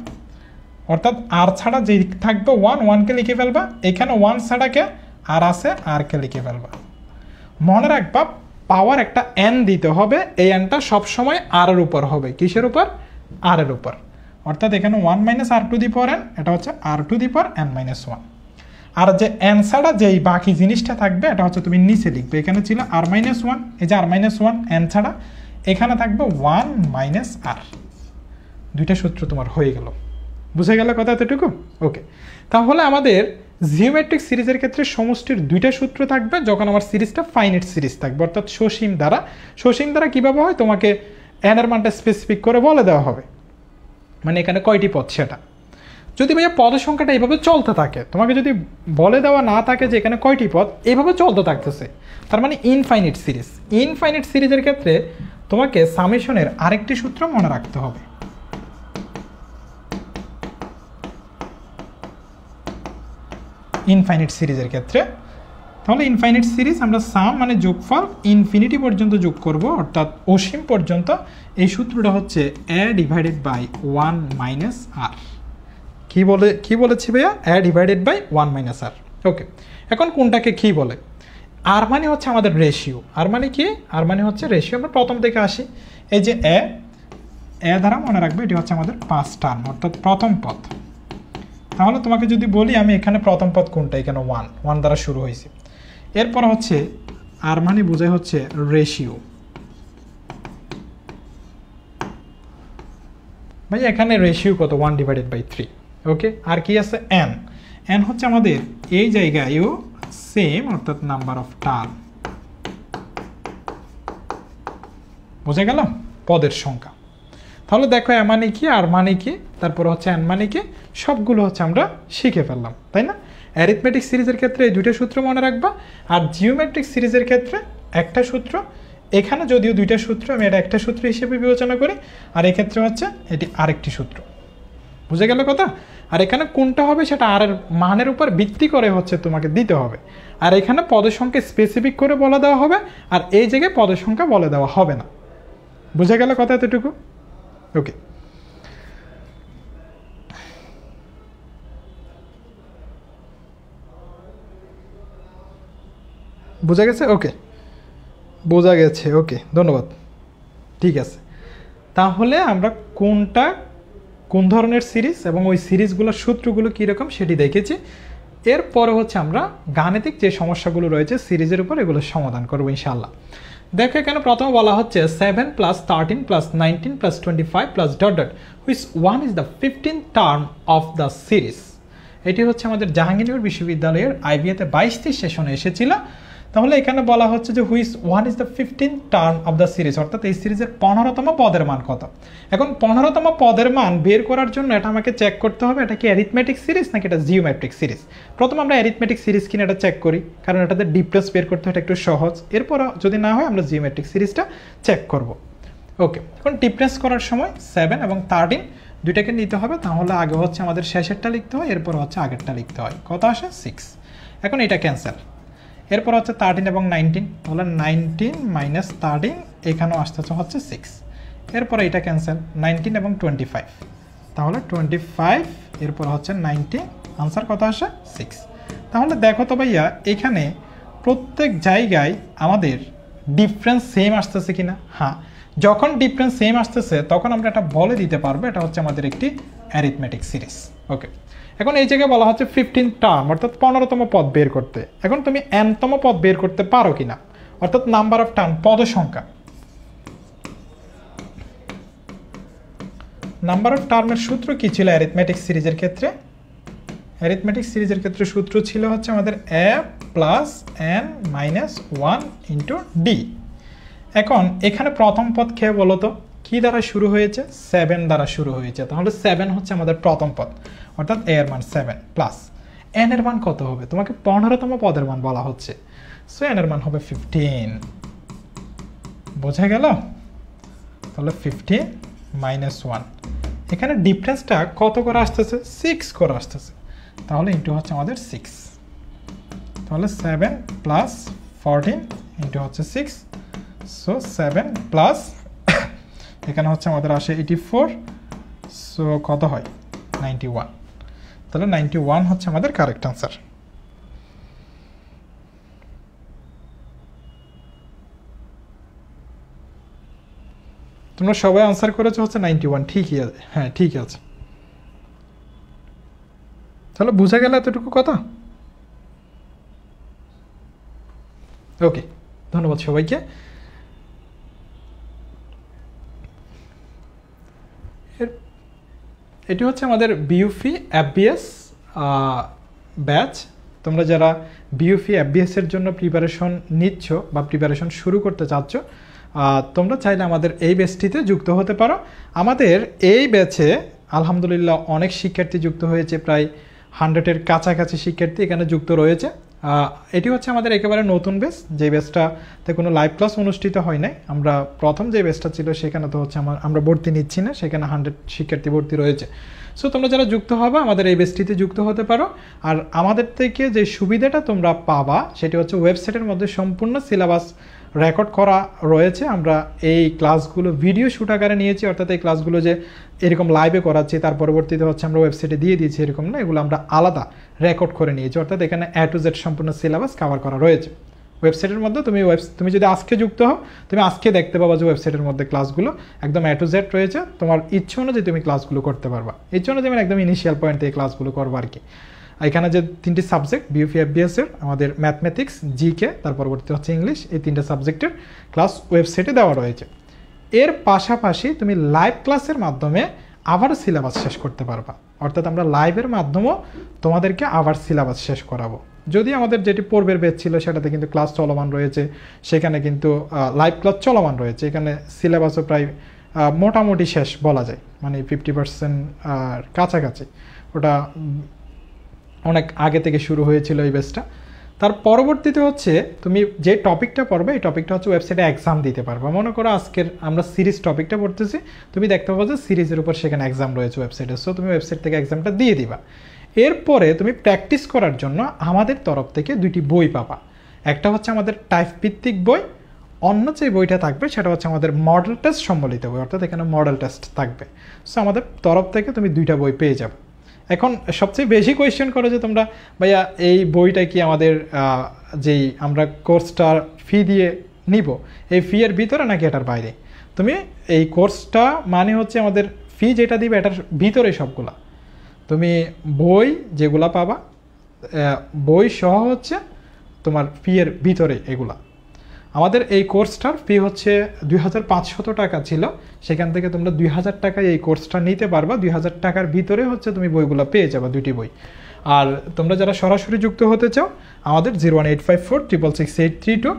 অর্থাৎ আর ছাড়া যে থাকবে 1কে লিখে ফেলবা। এখানে 1 ছাড়া কে আর আছে, আর কে লিখে ফেলবা। মনে রাখবা পাওয়ার একটা n দিতে হবে, এই nটা সবসময় আর এর উপর হবে। কিসের উপর? আর এর উপর। অর্থাৎ এখানে 1 minus R to the power n, এটা হচ্ছে আর টু দি পাওয়ার n-1। আর যে n ছাড়া যেই বাকি জিনিসটা থাকবে এটা হচ্ছে তুমি নিচে লিখবে। এখানে ছিল r-1, এই যে r-1 n ছাড়া, এখানে থাকবে 1 মাইনাস আর। দুইটা সূত্র তোমার হয়ে গেল। বুঝে গেল কথা এতটুকু? ওকে, তাহলে আমাদের জিওমেট্রিক সিরিজের ক্ষেত্রে সমষ্টির দুইটা সূত্র থাকবে যখন আমার সিরিজটা ফাইনাইট সিরিজ থাকবে, অর্থাৎ সসীম দ্বারা। সসীম দ্বারা কীভাবে হয়? তোমাকে n এর মানটা স্পেসিফিক করে বলে দেওয়া হবে, মানে এখানে কয়টি পদ সেটা। যদি ভাইয়া পদ সংখ্যাটা এইভাবে চলতে থাকে, তোমাকে যদি বলে দেওয়া না থাকে যে এখানে কয়টি পদ, এইভাবে চলতে থাকতেছে, তার মানে ইনফাইনিট সিরিজ। ইনফাইনিট সিরিজের ক্ষেত্রে তোমাকে সামেশনের আরেকটি সূত্র মনে রাখতে হবে। ইনফাইনিট সিরিজের ক্ষেত্রে তাহলে ইনফাইনিট সিরিজ আমরা সাম মানে যোগফল ইনফিনিটি পর্যন্ত যোগ করব, অর্থাৎ অসীম পর্যন্ত। এই সূত্রটা হচ্ছে a ডিভাইডেড বাই 1 মাইনাস আর। কি বলেছি ভাইয়া? a ডিভাইডেড বাই 1 মাইনাস আর। ওকে, এখন কোনটাকে কি বলে? আর মানে হচ্ছে আমাদের রেশিও। আর মানে কি? আর মানে হচ্ছে রেশিও। আমরা প্রথম থেকে আসি। এই যে এ দ্বারা মনে রাখবে এটি হচ্ছে আমাদের 5 টার্ম, অর্থাৎ প্রথম পদ। তাহলে তোমাকে যদি বলি আমি এখানে প্রথম পদ কোনটা, এখানে 1 দ্বারা শুরু হয়েছে। এরপর হচ্ছে আর মানে বোঝায় হচ্ছে রেশিও। ভাই এখানে রেশিও কত 1/3। ওকে, আর কি আছে n, n হচ্ছে আমাদের এই জায়গায়ও সেম, অর্থাৎ নাম্বার অফ টার্ম। বুঝে গেল, পদের সংখ্যা। তাহলে দেখো এ মানে কি, আর মানে কি, তারপর হচ্ছে n মানে কি, সবগুলো হচ্ছে আমরা শিখে ফেললাম, তাই না? অ্যারিথমেটিক সিরিজের ক্ষেত্রে এই দুইটা সূত্র মনে রাখবা, আর জিওমেট্রিক সিরিজের ক্ষেত্রে একটা সূত্র। এখানে যদিও দুইটা সূত্র, আমি এটা একটা সূত্র হিসেবে বিবেচনা করি, আর এক্ষেত্রে হচ্ছে এটি আরেকটি সূত্র। বুঝে গেল কথা? আর এখানে কোনটা হবে সেটা আর মানের উপর ভিত্তি করে হচ্ছে তোমাকে দিতে হবে। আর এখানে পদের সংখ্যা স্পেসিফিক করে বলে দেওয়া হবে, আর এই জায়গায় পদের সংখ্যা বলে দেওয়া হবে না। বুঝে গেল কথা এতটুকু? ওকে, বোঝা গেছে? ওকে, বোঝা গেছে। ওকে, ধন্যবাদ। ঠিক আছে, তাহলে আমরা কোন ধরনের সিরিজ এবং ওই সিরিজগুলোর সূত্রগুলো কীরকম সেটি দেখেছি। এরপরে হচ্ছে আমরা গাণিতিক যে সমস্যাগুলো রয়েছে সিরিজের উপর, এগুলো সমাধান করবো ইনশাআল্লাহ। দেখো এখানে প্রথমে বলা হচ্ছে 7 + 13 + 19 + 25 + ... which one is the 15th term of the series। এটি হচ্ছে আমাদের জাহাঙ্গীরনগর বিশ্ববিদ্যালয়ের আইবিএতে 22টি সেশনে এসেছিল। তাহলে এখানে বলা হচ্ছে যে which one is the 15th term of the series, অর্থাৎ এই সিরিজের 15তম পদের মান কত। এখন 15তম পদের মান বের করার জন্য এটা আমাকে চেক করতে হবে এটা কি অ্যারিথমেটিক সিরিজ নাকি এটা জিওমেট্রিক সিরিজ। প্রথমে আমরা অ্যারিথমেটিক সিরিজ কিনা এটা চেক করি, কারণ এটাতে ডিফারেন্স বের করতে হয়, এটা একটু সহজ। এরপর যদি না হয় আমরা জিওমেট্রিক সিরিজটা চেক করব। ওকে, এখন ডিফারেন্স করার সময় 7 এবং 13 দুইটাকে নিতে হবে। তাহলে আগে হচ্ছে আমাদের শেষেরটা লিখতে হয়, এরপর হচ্ছে আগেরটা লিখতে হয়। কত আসে? 6। এখন এটা ক্যান্সেল। এরপর হচ্ছে 13 এবং 19, তাহলে 19 - 13, এখানেও আসতেছে হচ্ছে 6। এরপর এটা ক্যান্সেল, 19 এবং 25, তাহলে 25, এরপর হচ্ছে 90, আনসার কত আসে? 6। তাহলে দেখো তো ভাইয়া এখানে প্রত্যেক জায়গায় আমাদের ডিফারেন্স সেম আসতেছে কিনা। হ্যাঁ, যখন ডিফারেন্স সেম আসতেছে তখন আমরা এটা বলে দিতে পারবো এটা হচ্ছে আমাদের একটি অ্যারিথমেটিক সিরিজ। ওকে, এখন এই জায়গায় বলা হচ্ছে 15 টার্ম, অর্থাৎ 15তম পদ বের করতে। এখন তুমি nতম পদ বের করতে পারো কিনা, অর্থাৎ নাম্বার অফ টার্ম, পদ সংখ্যা। নাম্বার অফ টার্মের সূত্র কি ছিল অ্যারিথমেটিক সিরিজের ক্ষেত্রে? অ্যারিথমেটিক সিরিজের ক্ষেত্রে সূত্র ছিল হচ্ছে আমাদের a + n - 1 × d। এখন এখানে প্রথম পদ খেয়ে বলো তো কি দ্বারা শুরু হয়েছে? 7 দ্বারা শুরু হয়েছে। তাহলে 7 হচ্ছে আমাদের প্রথম পদ, অর্থাৎ a এর মান 7 প্লাস n এর মান কত হবে? তোমাকে 15তম পদের মান বলা হচ্ছে, সো n এর মান হবে 15। বোঝা গেল? তাহলে 15 - 1, এখানে ডিফারেন্সটা কত করে আসতেছে? 6 করে আসতেছে, তাহলে ইন্টু হচ্ছে আমাদের 6। তাহলে 7 + 14 ইন্টু হচ্ছে 6, সো 7 প্লাস এখানে হচ্ছে আমাদের আসে 84, সো কত হয়? 91। তাহলে 91 হচ্ছে আমাদের কারেক্ট আনসার। তোমরা সবাই আনসার করেছো হচ্ছে 91, ঠিকই আছে। হ্যাঁ, ঠিক আছে। তাহলে বুঝা গেল এতটুকু কথা? ওকে, ধন্যবাদ সবাইকে। এটি হচ্ছে আমাদের বিইউপি এফবিএস ব্যাচ। তোমরা যারা বিইউপি এফবিএস এর জন্য প্রিপারেশন নিচ্ছ বা প্রিপারেশন শুরু করতে চাচ্ছ, তোমরা চাইলে আমাদের এই ব্যাচটিতে যুক্ত হতে পারো। আমাদের এই ব্যাচে আলহামদুলিল্লাহ অনেক শিক্ষার্থী যুক্ত হয়েছে, প্রায় 100-এর কাছাকাছি শিক্ষার্থী এখানে যুক্ত রয়েছে। এটি হচ্ছে আমাদের একেবারে নতুন ব্যাচ, যে ব্যাচটাতে কোনো লাইভ ক্লাস অনুষ্ঠিত হয় নাই। আমরা প্রথম যে ব্যাচটা ছিল সেখানে তো হচ্ছে আমরা ভর্তি নিচ্ছি না, সেখানে 100 শিক্ষার্থী ভর্তি রয়েছে। সো তোমরা যারা যুক্ত হবে আমাদের এই ব্যাচটিতে যুক্ত হতে পারো। আর আমাদের থেকে যে সুবিধাটা তোমরা পাবা সেটি হচ্ছে ওয়েবসাইটের মধ্যে সম্পূর্ণ সিলেবাস রেকর্ড করা রয়েছে। আমরা এই ক্লাসগুলো ভিডিও শুট আকারে নিয়েছি, অর্থাৎ এই ক্লাসগুলো যে এরকম লাইভে করাচ্ছি তার পরবর্তীতে হচ্ছে আমরা ওয়েবসাইটে দিয়ে দিয়েছি এরকম না, এগুলো আমরা আলাদা রেকর্ড করে নিয়েছি, অর্থাৎ এখানে A to Z সম্পূর্ণ সিলেবাস কভার করা রয়েছে ওয়েবসাইটের মধ্যে। তুমি যদি আজকে যুক্ত হও তুমি আজকে দেখতে পাবা যে ওয়েবসাইটের মধ্যে ক্লাসগুলো একদম A to Z রয়েছে। তোমার ইচ্ছে অনুযায়ী তুমি ক্লাসগুলো করতে পারবা, ইচ্ছে অনুযায়ী একদম ইনিশিয়াল পয়েন্ট থেকে ক্লাসগুলো করবো আর কি। এখানে যে 3টি সাবজেক্ট বিইউপি এফবিএস এর, আমাদের ম্যাথমেটিক্স, জিকে, তার পরবর্তী হচ্ছে ইংলিশ, এই 3টে সাবজেক্টের ক্লাস ওয়েবসাইটে দেওয়া রয়েছে। এর পাশাপাশি তুমি লাইভ ক্লাসের মাধ্যমে আবার সিলেবাস শেষ করতে পারবা। অর্থাৎ আমরা লাইভের মাধ্যমেও তোমাদেরকে আবার সিলেবাস শেষ করাবো। যদি আমাদের যেটি পূর্বের ব্যাচ ছিল সেটাতে কিন্তু ক্লাস চলমান রয়েছে, সেখানে কিন্তু লাইভ ক্লাস চলমান রয়েছে, এখানে সিলেবাসও প্রায় মোটামুটি শেষ বলা যায়, মানে 50% কাছাকাছি। ওটা অনেক আগে থেকে শুরু হয়েছিল এই ব্যাচটা। তার পরবর্তীতে হচ্ছে তুমি যে টপিকটা পড়বে এই টপিকটা হচ্ছে ওয়েবসাইটে এক্সাম দিতে পারবা। মনে করো আজকের আমরা সিরিজ টপিকটা পড়তেছি, তুমি দেখতে পাবো যে সিরিজের উপর সেখানে এক্সাম রয়েছে ওয়েবসাইটে, সো তুমি ওয়েবসাইট থেকে এক্সামটা দিয়ে দিবা। এরপরে তুমি প্র্যাকটিস করার জন্য আমাদের তরফ থেকে 2টি বই পাবা। একটা হচ্ছে আমাদের টাইপ ভিত্তিক বই, অন্য যে বইটা থাকবে সেটা হচ্ছে আমাদের মডেল টেস্ট সম্বলিত বই, অর্থাৎ এখানে মডেল টেস্ট থাকবে। সো আমাদের তরফ থেকে তুমি 2টা বই পেয়ে যাবে। এখন সবচেয়ে বেশি কোয়েশ্চেন করো যে তোমরা ভাইয়া এই বইটা কি আমাদের যেই আমরা কোর্সটার ফি দিয়ে নিব এই ফি এর ভিতরে নাকি এটার বাইরে? তুমি এই কোর্সটা মানে হচ্ছে আমাদের ফি যেটা দিবে এটার ভিতরে সবগুলা তুমি বই যেগুলা পাবা, বই সহ হচ্ছে তোমার ফি এর ভিতরে এগুলা। আমাদের এই কোর্সটার ফি হচ্ছে 2500 টাকা ছিল, সেখান থেকে তোমরা 2000 টাকায় এই কোর্সটা নিতে পারবা। 2000 টাকার ভিতরে হচ্ছে তুমি বইগুলো পেয়ে যাবা, 2টি বই। আর তোমরা যারা সরাসরি যুক্ত হতে চাও আমাদের 01854666832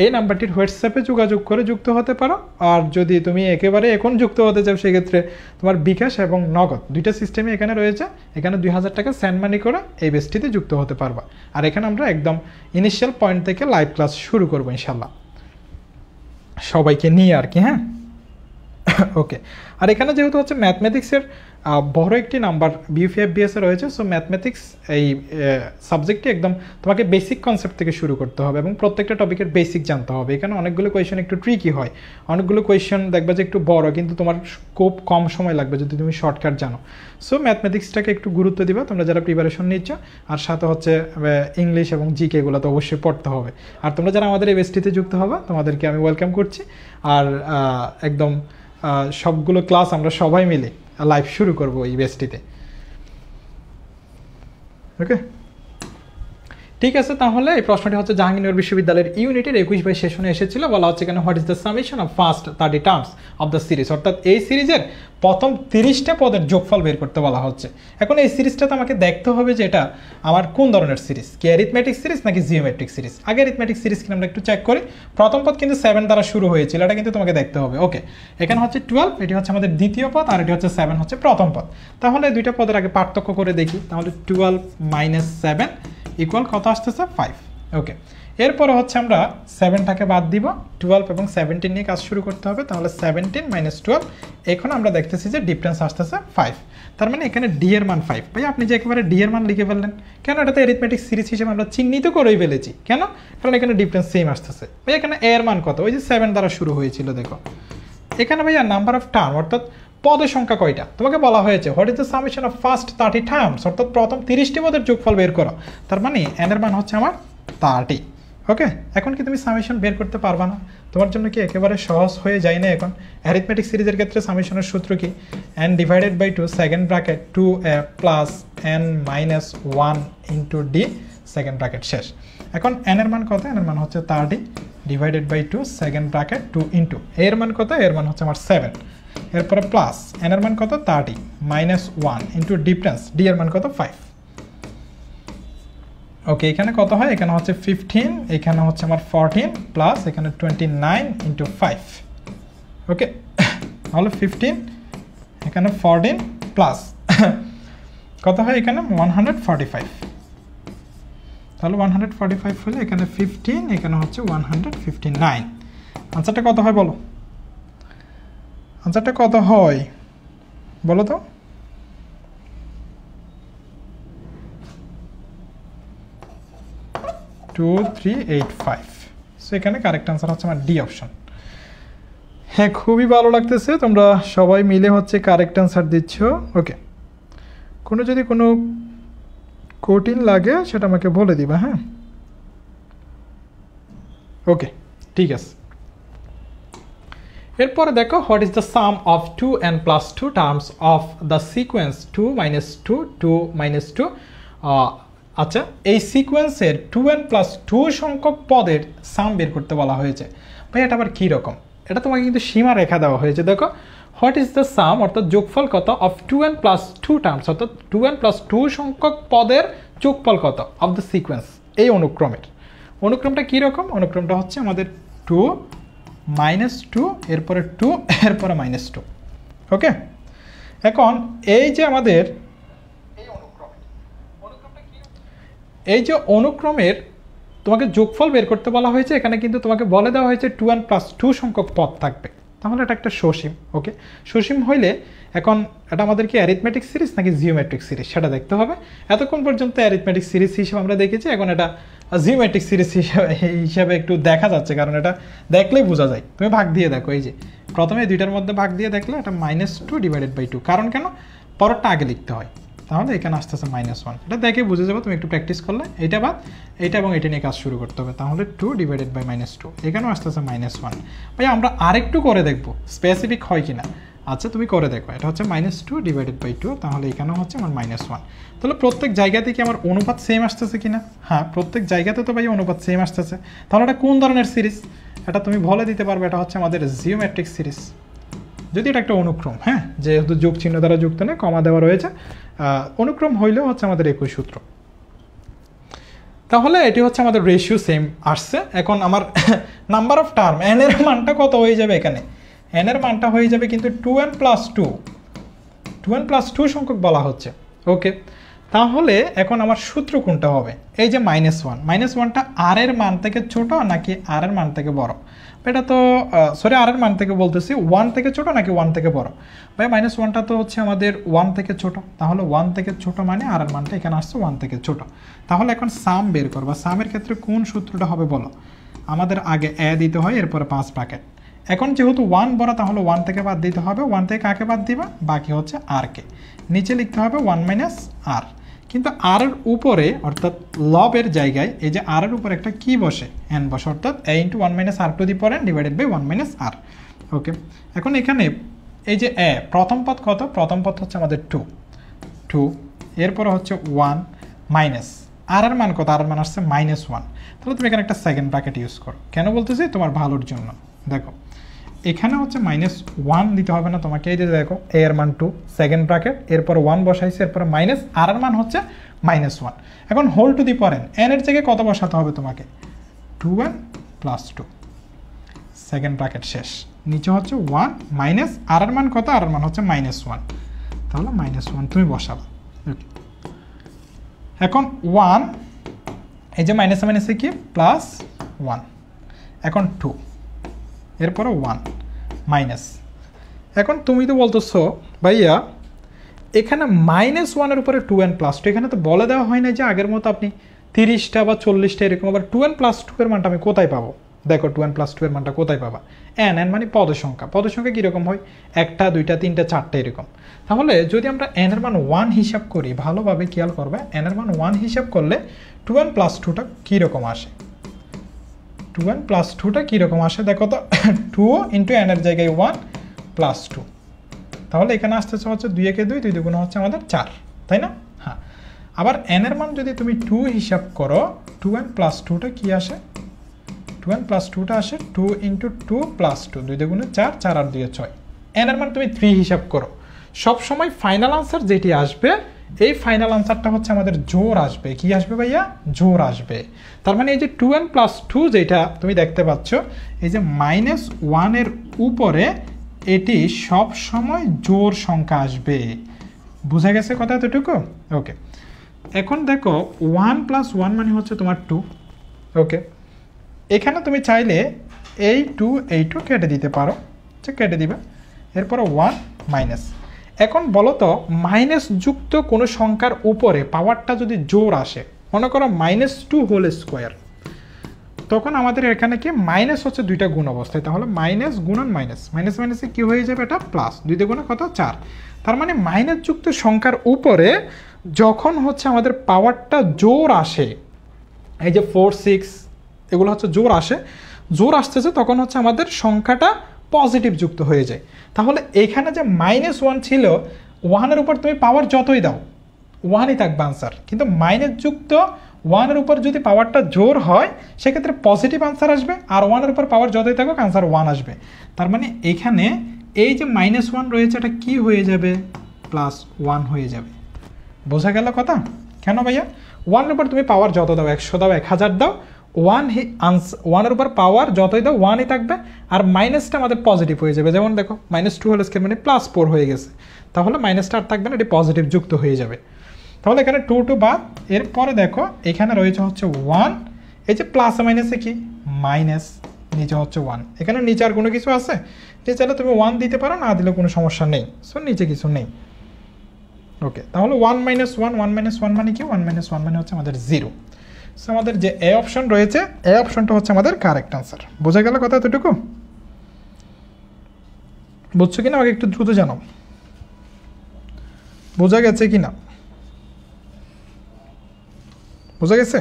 এই নাম্বারটির হোয়াটসঅ্যাপে যোগাযোগ করে যুক্ত হতে পারো। আর যদি তুমি একেবারে এখন যুক্ত হতে চাও সেক্ষেত্রে তোমার বিকাশ এবং নগদ 2টা সিস্টেমই এখানে রয়েছে। এখানে 2000 টাকা সেন্ড মানি করে এই বেসটিতে যুক্ত হতে পারবা। আর এখানে আমরা একদম ইনিশিয়াল পয়েন্ট থেকে লাইভ ক্লাস শুরু করবো ইনশাল্লাহ, সবাইকে নিয়ে আর কি। হ্যাঁ, ওকে। আর এখানে যেহেতু হচ্ছে ম্যাথমেটিক্সের বড় একটি নাম্বার বিউপি এফবিএস এ রয়েছে, সো ম্যাথমেটিক্স এই সাবজেক্টটি একদম তোমাকে বেসিক কনসেপ্ট থেকে শুরু করতে হবে এবং প্রত্যেকটা টপিকের বেসিক জানতে হবে। এখানে অনেকগুলো কোয়েশ্চেন একটু ট্রিকি হয়, অনেকগুলো কোয়েশ্চেন দেখবে যে একটু বড়, কিন্তু তোমার খুব কম সময় লাগবে যদি তুমি শর্টকাট জানো। সো ম্যাথমেটিক্সটাকে একটু গুরুত্ব দিবা তোমরা যারা প্রিপারেশন নিচ্ছ। আর সাথে হচ্ছে ইংলিশ এবং জিকে এগুলো তো অবশ্যই পড়তে হবে। আর তোমরা যারা আমাদের এই বেসটিতে যুক্ত হবে তোমাদেরকে আমি ওয়েলকাম করছি। আর একদম সবগুলো ক্লাস আমরা সবাই মিলে লাইভ শুরু করব এই বেসটিতে। ওকে, ঠিক আছে। তাহলে এই প্রশ্নটি হচ্ছে জাহাঙ্গীরনগর বিশ্ববিদ্যালয়ের ইউনিটের 21 সেশনে এসেছিল। বলা হচ্ছে এখানে what is the summation of first 30 terms of the series, অর্থাৎ এই সিরিজের প্রথম 30টা পদের যোগফল বের করতে বলা হচ্ছে। এখন এই সিরিজটাতে আমাকে দেখতে হবে যে এটা আমার কোন ধরনের সিরিজ, কি অ্যারিথমেটিক সিরিজ নাকি জিওমেট্রিক সিরিজ। আগে অ্যারিথমেটিক সিরিজ কিনা আমরা একটু চেক করি। প্রথম পদ কিন্তু 7 দ্বারা শুরু হয়েছিল, এটা কিন্তু তোমাকে দেখতে হবে। ওকে, এখানে হচ্ছে 12, এটি হচ্ছে আমাদের দ্বিতীয় পদ, আর এটি হচ্ছে 7 হচ্ছে প্রথম পদ। তাহলে 2টা পদের আগে পার্থক্য করে দেখি। তাহলে 12 - 7 ইকুয়াল কত আসতেছে? 5। ওকে, এরপরে হচ্ছে আমরা 7টাকে বাদ দিব, 12 এবং 17 নিয়ে কাজ শুরু করতে হবে। তাহলে 17 - 12, এখন আমরা দেখতেছি যে ডিফারেন্স আসতেছে 5। তার মানে এখানে ডি এর মান 5। ভাই আপনি যে একেবারে ডি এর মান লিখে ফেললেন কেন? এটাতে অ্যারিথমেটিক সিরিজ হিসেবে আমরা চিহ্নিত করেই ফেলেছি। কেন? কারণ এখানে ডিফারেন্স সেম আসতেছে। ভাই এখানে এ এর মান কত? ওই যে 7 দ্বারা শুরু হয়েছিল। দেখো এখানে ভাইয়া নাম্বার অফ টার্ম, অর্থাৎ পদের সংখ্যা কয়টা তোমাকে বলা হয়েছে। What is the summation of first 30 terms, অর্থাৎ প্রথম 30টি পদের যোগফল বের করো। তার মানে এন এর মান হচ্ছে আমার 30। ওকে, এখন কি তুমি সামেশন বের করতে পারবা না? তোমার জন্য কি একেবারে সহজ হয়ে যায় না? এখন অ্যারিথমেটিক সিরিজের ক্ষেত্রে সামেশনের সূত্র কি? n divided by 2 second bracket 2a plus n minus 1 into D second bracket শেষ। এখন n এর মান কত? n এর মান হচ্ছে 30 divided by 2 second bracket 2 into এর মান কত? এর মান হচ্ছে আমার 7। এরপরে প্লাস n এর মান কত? 30 মাইনাস 1 ইন্টু ডিফারেন্স ডি এর মান কত? 5। ওকে, এখানে কত হয়? এখানে হচ্ছে 15, এখানে হচ্ছে আমার 14 প্লাস এখানে 29 ইন্টু 5। ওকে, তাহলে 15 এখানে 14 প্লাস কত হয়? এখানে 145। তাহলে 145 হলে এখানে 15, এখানে হচ্ছে 159। আনসারটা কত হয় বলো? আনসারটা কত হয় বলো তো? টু 385। সো এখানে কারেক্ট আনসার হচ্ছে আমার ডি অপশন। হ্যাঁ, খুবই ভালো লাগতেছে তোমরা সবাই মিলে হচ্ছে কারেক্ট আনসার দিচ্ছ। ওকে, যদি কোনো কঠিন লাগে সেটা আমাকে বলে দিবা। হ্যাঁ, ওকে, ঠিক আছে। এরপরে দেখো what is the some of 2n + 2 terms of the sequence 2 - 2 2 - 2। আচ্ছা, এই সিকোয়েন্সের 2n + 2 সংখ্যক পদের সাম বের করতে বলা হয়েছে। ভাই এটা আবার কী রকম? এটা তোমাকে কিন্তু সীমা রেখা দেওয়া হয়েছে। দেখো হোয়াট ইজ দ্য সাম অর্থাৎ যোগফল কত অফ 2n প্লাস 2 টার্মস অর্থাৎ 2n প্লাস 2 সংখ্যক পদের যোগফল কত অফ দ্য সিকোয়েন্স এই অনুক্রমটা কীরকম? অনুক্রমটা হচ্ছে আমাদের 2 -2 এরপরে 2 এরপরে -2। ওকে, এখন এই যে আমাদের এই যে অনুক্রমের তোমাকে যোগফল বের করতে বলা হয়েছে, এখানে কিন্তু তোমাকে বলে দেওয়া হয়েছে 2n প্লাস 2 সংখ্যক পদ থাকবে, তাহলে এটা একটা সসীম। ওকে, সসীম হইলে এখন এটা আমাদের কি অ্যারিথমেটিক সিরিজ নাকি জিওমেট্রিক সিরিজ সেটা দেখতে হবে। এতক্ষণ পর্যন্ত অ্যারিথমেটিক সিরিজ হিসেবে আমরা দেখেছি, এখন এটা জিওমেট্রিক সিরিজ হিসাবে একটু দেখা যাচ্ছে, কারণ এটা দেখলেই বোঝা যায়। তুমি ভাগ দিয়ে দেখো, এই যে প্রথমে দুইটার মধ্যে ভাগ দিয়ে দেখলে এটা -2 ডিভাইডেড বাই 2, কারণ কেন পরেরটা আগে লিখতে হয়, তাহলে এখানে আসতেছে -1। এটা দেখে বুঝে যাবো, তুমি একটু প্র্যাকটিস করলে এটা বাদ এটা এবং এটা নিয়ে কাজ শুরু করতে হবে, তাহলে 2 ডিভাইডেড বাই -2, এখানেও আসতেছে -1। ভাই আমরা আরেকটু করে দেখবো স্পেসিফিক হয় কিনা। আচ্ছা তুমি করে দেখো, এটা হচ্ছে -2 ডিভাইডেড বাই 2, তাহলে এখানেও হচ্ছে আমার -1। তাহলে প্রত্যেক জায়গাতে কি আমার অনুপাত সেম আসতেছে কিনা? হ্যাঁ, প্রত্যেক জায়গাতে তো ভাই অনুপাত সেম আসতেছে। তাহলে এটা কোন ধরনের সিরিজ? এটা তুমি বলে দিতে পারবে এটা হচ্ছে আমাদের জিওমেট্রিক সিরিজ, যদি এটা একটা অনুক্রম। হ্যাঁ, যেহেতু যোগ চিহ্ন দ্বারা যুক্ত নেই, কমা দেওয়া রয়েছে, অনুক্রম হইলেও হচ্ছে আমাদের একই সূত্র। তাহলে এটি হচ্ছে আমাদের রেশিও সেম আসছে। এখন আমার নাম্বার অফ টার্ম এন এর মানটা কত হয়ে যাবে? এখানে এন এর মানটা হয়ে যাবে কিন্তু 2n প্লাস 2 সংখ্যক বলা হচ্ছে। ওকে, তাহলে এখন আমার সূত্র কোনটা হবে? এই যে -1টা আর এর মান থেকে ছোট নাকি আর এর মান থেকে বড়? এটা তো সরি, আর এর মান থেকে বলতেছি, 1 থেকে ছোট নাকি 1 থেকে বড়? ভাই -1টা তো হচ্ছে আমাদের 1 থেকে ছোট, তাহলে 1 থেকে ছোট মানে আর এর মানটা এখানে আসছে 1 থেকে ছোট। তাহলে এখন সাম বের করবা, সামের ক্ষেত্রে কোন সূত্রটা হবে বলো? আমাদের আগে এ দিতে হয়, এরপরে 5 ব্র্যাকেট। এখন যেহেতু 1 বড়, তাহলে 1 থেকে বাদ দিতে হবে। 1 থেকে কাকে বাদ দিবা? বাকি হচ্ছে আর কে। নিচে লিখতে হবে 1 - r, কিন্তু আর এর উপরে অর্থাৎ লবের জায়গায় এই যে আর এর উপরে একটা কি বসে? n বসে, অর্থাৎ a × 1 - r to the power n divided by 1 - r। Okay, এখন এখানে এই যে a প্রথম পদ কত? প্রথম পদ হচ্ছে আমাদের 2, এরপরে হচ্ছে 1 মাইনাস আর এর মান কত? আর এর মান আসছে -1। তাহলে তুমি এখানে একটা সেকেন্ড ব্র্যাকেট ইউজ করো, কেন বলতেছি? তোমার ভালোর জন্য। দেখো এখানে হচ্ছে -1 দিতে হবে না তোমাকে, এই যে দেখো a এর মান 2, সেকেন্ড ব্র্যাকেট, এরপর 1 বসাইছে, এরপর মাইনাস আর এর মান হচ্ছে -1। এখন whole to the power n এর জায়গায় কত বসাতে হবে তোমাকে? 2n + 2, সেকেন্ড ব্র্যাকেট শেষ, নিচে হচ্ছে 1 মাইনাস আর এর মান কত? আর এর মান হচ্ছে -1, তাহলে -1 তুমি বসাবা। এখন 1, এই যে মাইনাসে মাইনাসে কি +1, এখন 2, এরপরে 1 মাইনাস। এখন তুমি তো বলতেছো ভাইয়া এখানে -1 এর উপরে 2n + 2, এখানে তো বলে দেওয়া হয় না যে আগের মতো আপনি 30টা বা 40টা এরকম, আবার 2n + 2 এর মানটা আমি কোথায় পাবো? দেখো 2n + 2 এর মানটা কোথায় পাবা? n মানে পদের সংখ্যা কীরকম হয়? 1টা 2টা 3টা 4টা এরকম। তাহলে যদি আমরা n এর মান 1 হিসাব করি, ভালোভাবে খেয়াল করবে, n এর মান 1 হিসাব করলে 2n + 2টা কীরকম আসে? 2n + 2টা কীরকম আসে দেখো তো। 2 × n এর জায়গায় 1 + 2, তাহলে এখানে আসতেছে হচ্ছে 2 একে 2, 2 দুগুণ হচ্ছে আমাদের 4, তাই না? হ্যাঁ, আবার n এর মান যদি তুমি 2 হিসাব করো, 2n + 2টা কি আসে? 2n + 2টা আসে 2 × 2 + 2, 2 দুগুণে 4, 4 আর 2 6। n এর মান তুমি 3 হিসাব করো, সবসময় ফাইনাল আনসার যেটি আসবে, এই ফাইনাল আনসারটা হচ্ছে আমাদের জোর আসবে। কি আসবে ভাইয়া? জোর আসবে। তার মানে এই যে 2n + 2 যেটা তুমি দেখতে পাচ্ছ, এই যে -1 এর উপরে এটি সব সময় জোর সংখ্যা আসবে। বুঝা গেছে কথা এতটুকু? ওকে, এখন দেখো 1 + 1 মানে হচ্ছে তোমার 2। ওকে, এখানে তুমি চাইলে এই 2 কেটে দিতে পারো, কেটে দিবে, এরপরে 1 মাইনাস। এখন বলো তো মাইনাস যুক্ত কোনো সংখ্যার উপরে পাওয়ারটা যদি জোর আসে, মনে করো -2 হোল স্কোয়ার, তখন আমাদের এখানে কি মাইনাস হচ্ছে দুইটা গুণ অবস্থায়, তাহলে মাইনাস গুণন মাইনাস, মাইনাস মাইনাসে কি হয়ে যাবে? এটা প্লাস, 2 তে গুণে কত? 4। তার মানে মাইনাস যুক্ত সংখ্যার উপরে যখন হচ্ছে আমাদের পাওয়ারটা জোর আসে, এই যে 4 6 এগুলো হচ্ছে জোর আসতেছে, তখন হচ্ছে আমাদের সংখ্যাটা পজিটিভ যুক্ত হয়ে যায়। তাহলে এখানে যে -1 ছিল, 1 এর উপর তুমি পাওয়ার যতই দাও 1ই থাকবে আনসার, কিন্তু মাইনাস যুক্ত 1 এর উপর যদি পাওয়ারটা জোর হয়, সেক্ষেত্রে পজিটিভ আনসার আসবে, আর 1 এর উপর পাওয়ার যতই থাকুক আনসার 1 আসবে। তার মানে এখানে এই যে -1 রয়েছে এটা কি হয়ে যাবে +1 হয়ে যাবে। বোঝা গেল কথা? কেন ভাইয়া? 1 এর উপর তুমি পাওয়ার যত দাও 100 দাও 1000 দাও 1 এর উপর পাওয়ার যতই দাও 1ই থাকবে, আর মাইনাসটা আমাদের পজিটিভ হয়ে যাবে। যেমন দেখো -2 হোল স্কয়ার মানে +4 হয়ে গেছে, তাহলে মাইনাসটা আর থাকবে না, এটি পজিটিভ যুক্ত হয়ে যাবে। তাহলে এখানে 2 বাদ, এরপরে দেখো এখানে রয়েছে হচ্ছে 1, এই যে প্লাস মাইনাসে কি মাইনাস, নিচে হচ্ছে 1, এখানে নিচে আর কোনো কিছু আছে? নিচে চাইলে তুমি 1 দিতে পারো, না দিলেও কোনো সমস্যা নেই, সো নিচে কিছু নেই। ওকে, তাহলে 1 - 1 1 - 1 মানে কি? 1 - 1 মানে হচ্ছে আমাদের 0। সো আমাদের যে এ অপশন রয়েছে, এ অপশনটা হচ্ছে আমাদের কারেক্ট আনসার। বোঝা গেল কথা এতটুকু? বুঝছো কিনা আমাকে একটু দ্রুত জানাও, বোঝা গেছে কিনা? বোঝা গেছে?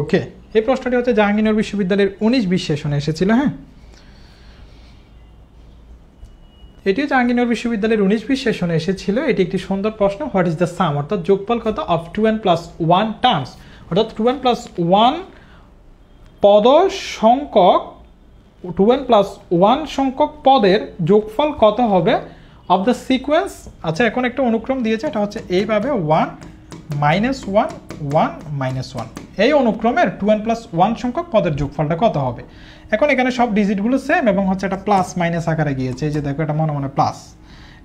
ওকে, এই প্রশ্নটি হচ্ছে জাহাঙ্গীরনগর বিশ্ববিদ্যালয়ের 19-20 সেশনে এসেছিল। হ্যাঁ, এটিও জাহাঙ্গীরনগর বিশ্ববিদ্যালয়ের 19-20 সেশনে এসেছিল। এটি একটি সুন্দর প্রশ্ন। হোয়াট ইজ দ্য সাম, অর্থাৎ যোগফল কত অফ 2n + 1 টার্মস, অর্থাৎ 2n + 1 পদ সংখ্যক 2n + 1 সংখ্যক পদের যোগফল কত হবে অফ দ্য সিকোয়েন্স। আচ্ছা, এখন একটা অনুক্রম দিয়েছে, এটা হচ্ছে এইভাবে 1 - 1 1 - 1। এই অনুক্রমের 2n + 1 সংখ্যক পদের যোগফলটা কত হবে। এখন এখানে সব ডিজিটগুলো সেম এবং হচ্ছে এটা প্লাস মাইনাস আকারে গিয়েছে, এই যে দেখো এটা মনে মনে প্লাস,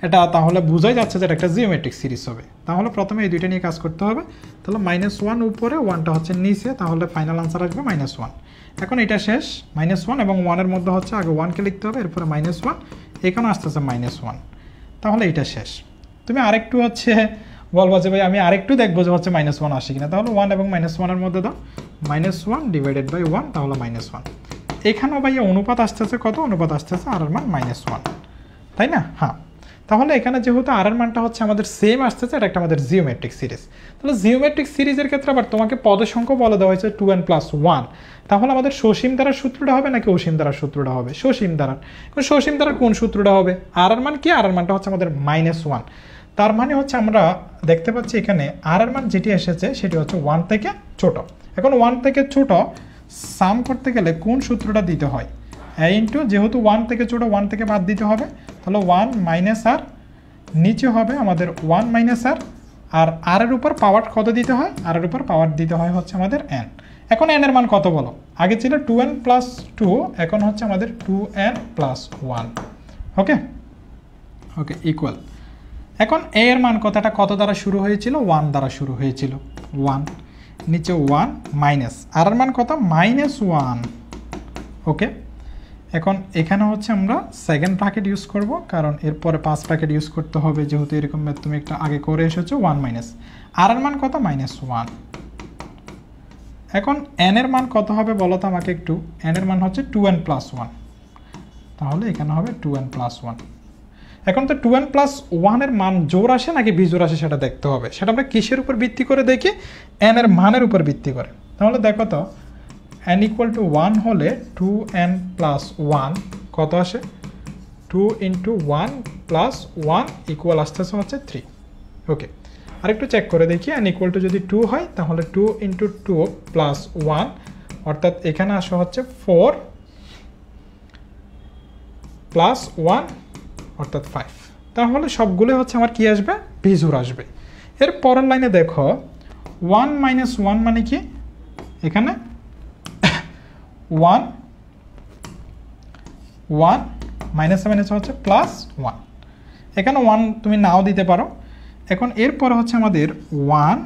এটা তাহলে বোঝাই যাচ্ছে যে এটা একটা জিওমেট্রিক সিরিজ হবে। তাহলে প্রথমে এই দুইটা নিয়ে কাজ করতে হবে। তাহলে -1 উপরে, 1টা হচ্ছে নিচে, তাহলে ফাইনাল আনসার আসবে -1। এখন এটা শেষ, -1 এবং 1 এর মধ্যে হচ্ছে আগে 1কে লিখতে হবে, এরপরে -1, এখানে আসতেছে -1, তাহলে এটা শেষ। তুমি আরেকটু হচ্ছে বলবো যে ভাই আমি আরেকটু দেখবো যে হচ্ছে -1 আসে কিনা, তাহলে 1 এবং -1 এর মধ্যে দাও -1 ডিভাইডেড বাই 1, তাহলে -1। এখানেও ভাইয়া অনুপাত আসতেছে কত? অনুপাত আসতেছে আর এর মান -1, তাই না? হ্যাঁ, তাহলে এখানে যেহেতু আর এর মানটা হচ্ছে আমাদের সেম আসতেছে, এটা একটা আমাদের জিওমেট্রিক সিরিজ। তাহলে জিওমেট্রিক সিরিজের ক্ষেত্রে আবার তোমাকে পদের সংখ্যা বলে দেওয়া হয়েছে 2n + 1, তাহলে আমাদের সসীম দ্বারার সূত্রটা হবে নাকি অসীম দ্বারার সূত্রটা হবে? সসীম দ্বারার। সসীম দ্বারার কোন সূত্রটা হবে? আর এর মান কি? আর এর মানটা হচ্ছে আমাদের -1, তার মানে হচ্ছে আমরা দেখতে পাচ্ছি এখানে আর এর মান যেটি এসেছে সেটি হচ্ছে 1 থেকে ছোট। এখন 1 থেকে ছোট সাম করতে গেলে কোন সূত্রটা দিতে হয়? যেহেতু 1 থেকে ছোট, 1 থেকে বাদ দিতে হবে, তাহলে 1 - r, নিচে হবে আমাদের 1 - r, আর r এর উপর পাওয়ার কত দিতে হয়? r এর উপর পাওয়ার দিতে হয় হচ্ছে আমাদের n। এখন n এর মান কত বলো? আগে ছিল 2n + 2, এখন হচ্ছে আমাদের 2n + 1। ওকে ওকে, ইকুয়াল। এখন a এর মান কতটা কত দ্বারা শুরু হয়েছিল? 1 দ্বারা শুরু হয়েছিল, 1, নিচে 1 মাইনাস আর এর মান কত? -1। ওকে, এখন এখানে হচ্ছে আমরা সেকেন্ড ব্র্যাকেট ইউজ করব, কারণ এরপরে 5 ব্র্যাকেট ইউজ করতে হবে, যেহেতু এরকম তুমি একটা আগে করে এসেছো। 1 মাইনাস আর এর মান কত? -1। এখন n এর মান কত হবে বলো তো আমাকে একটু? n এর মান হচ্ছে 2n + 1, তাহলে এখানে হবে 2n + 1। এখন তো 2n + 1 এর মান জোড় আসে নাকি বিজোড় আসে সেটা দেখতে হবে। সেটা আমরা কিসের উপর ভিত্তি করে দেখি? n এর মানের উপর ভিত্তি করে। তাহলে দেখো তো n = 1 হলে 2n + 1 কত আসে? 2 × 1 + 1 ইকুয়াল আসতেছে হচ্ছে 3। ওকে, আরেকটু চেক করে দেখি। n = যদি 2 হয় তাহলে 2 × 2 + 1, অর্থাৎ এখানে আসে হচ্ছে 4 + 1 অর্থাৎ 5। তাহলে সবগুলো হচ্ছে আমার কি আসবে? বিজোড় আসবে। এর পরের লাইনে দেখো 1 - 1 মানে কি? এখানে 1 1 মাইনাস হচ্ছে +1, এখানে 1 তুমি নাও দিতে পারো। এখন এরপরে হচ্ছে আমাদের 1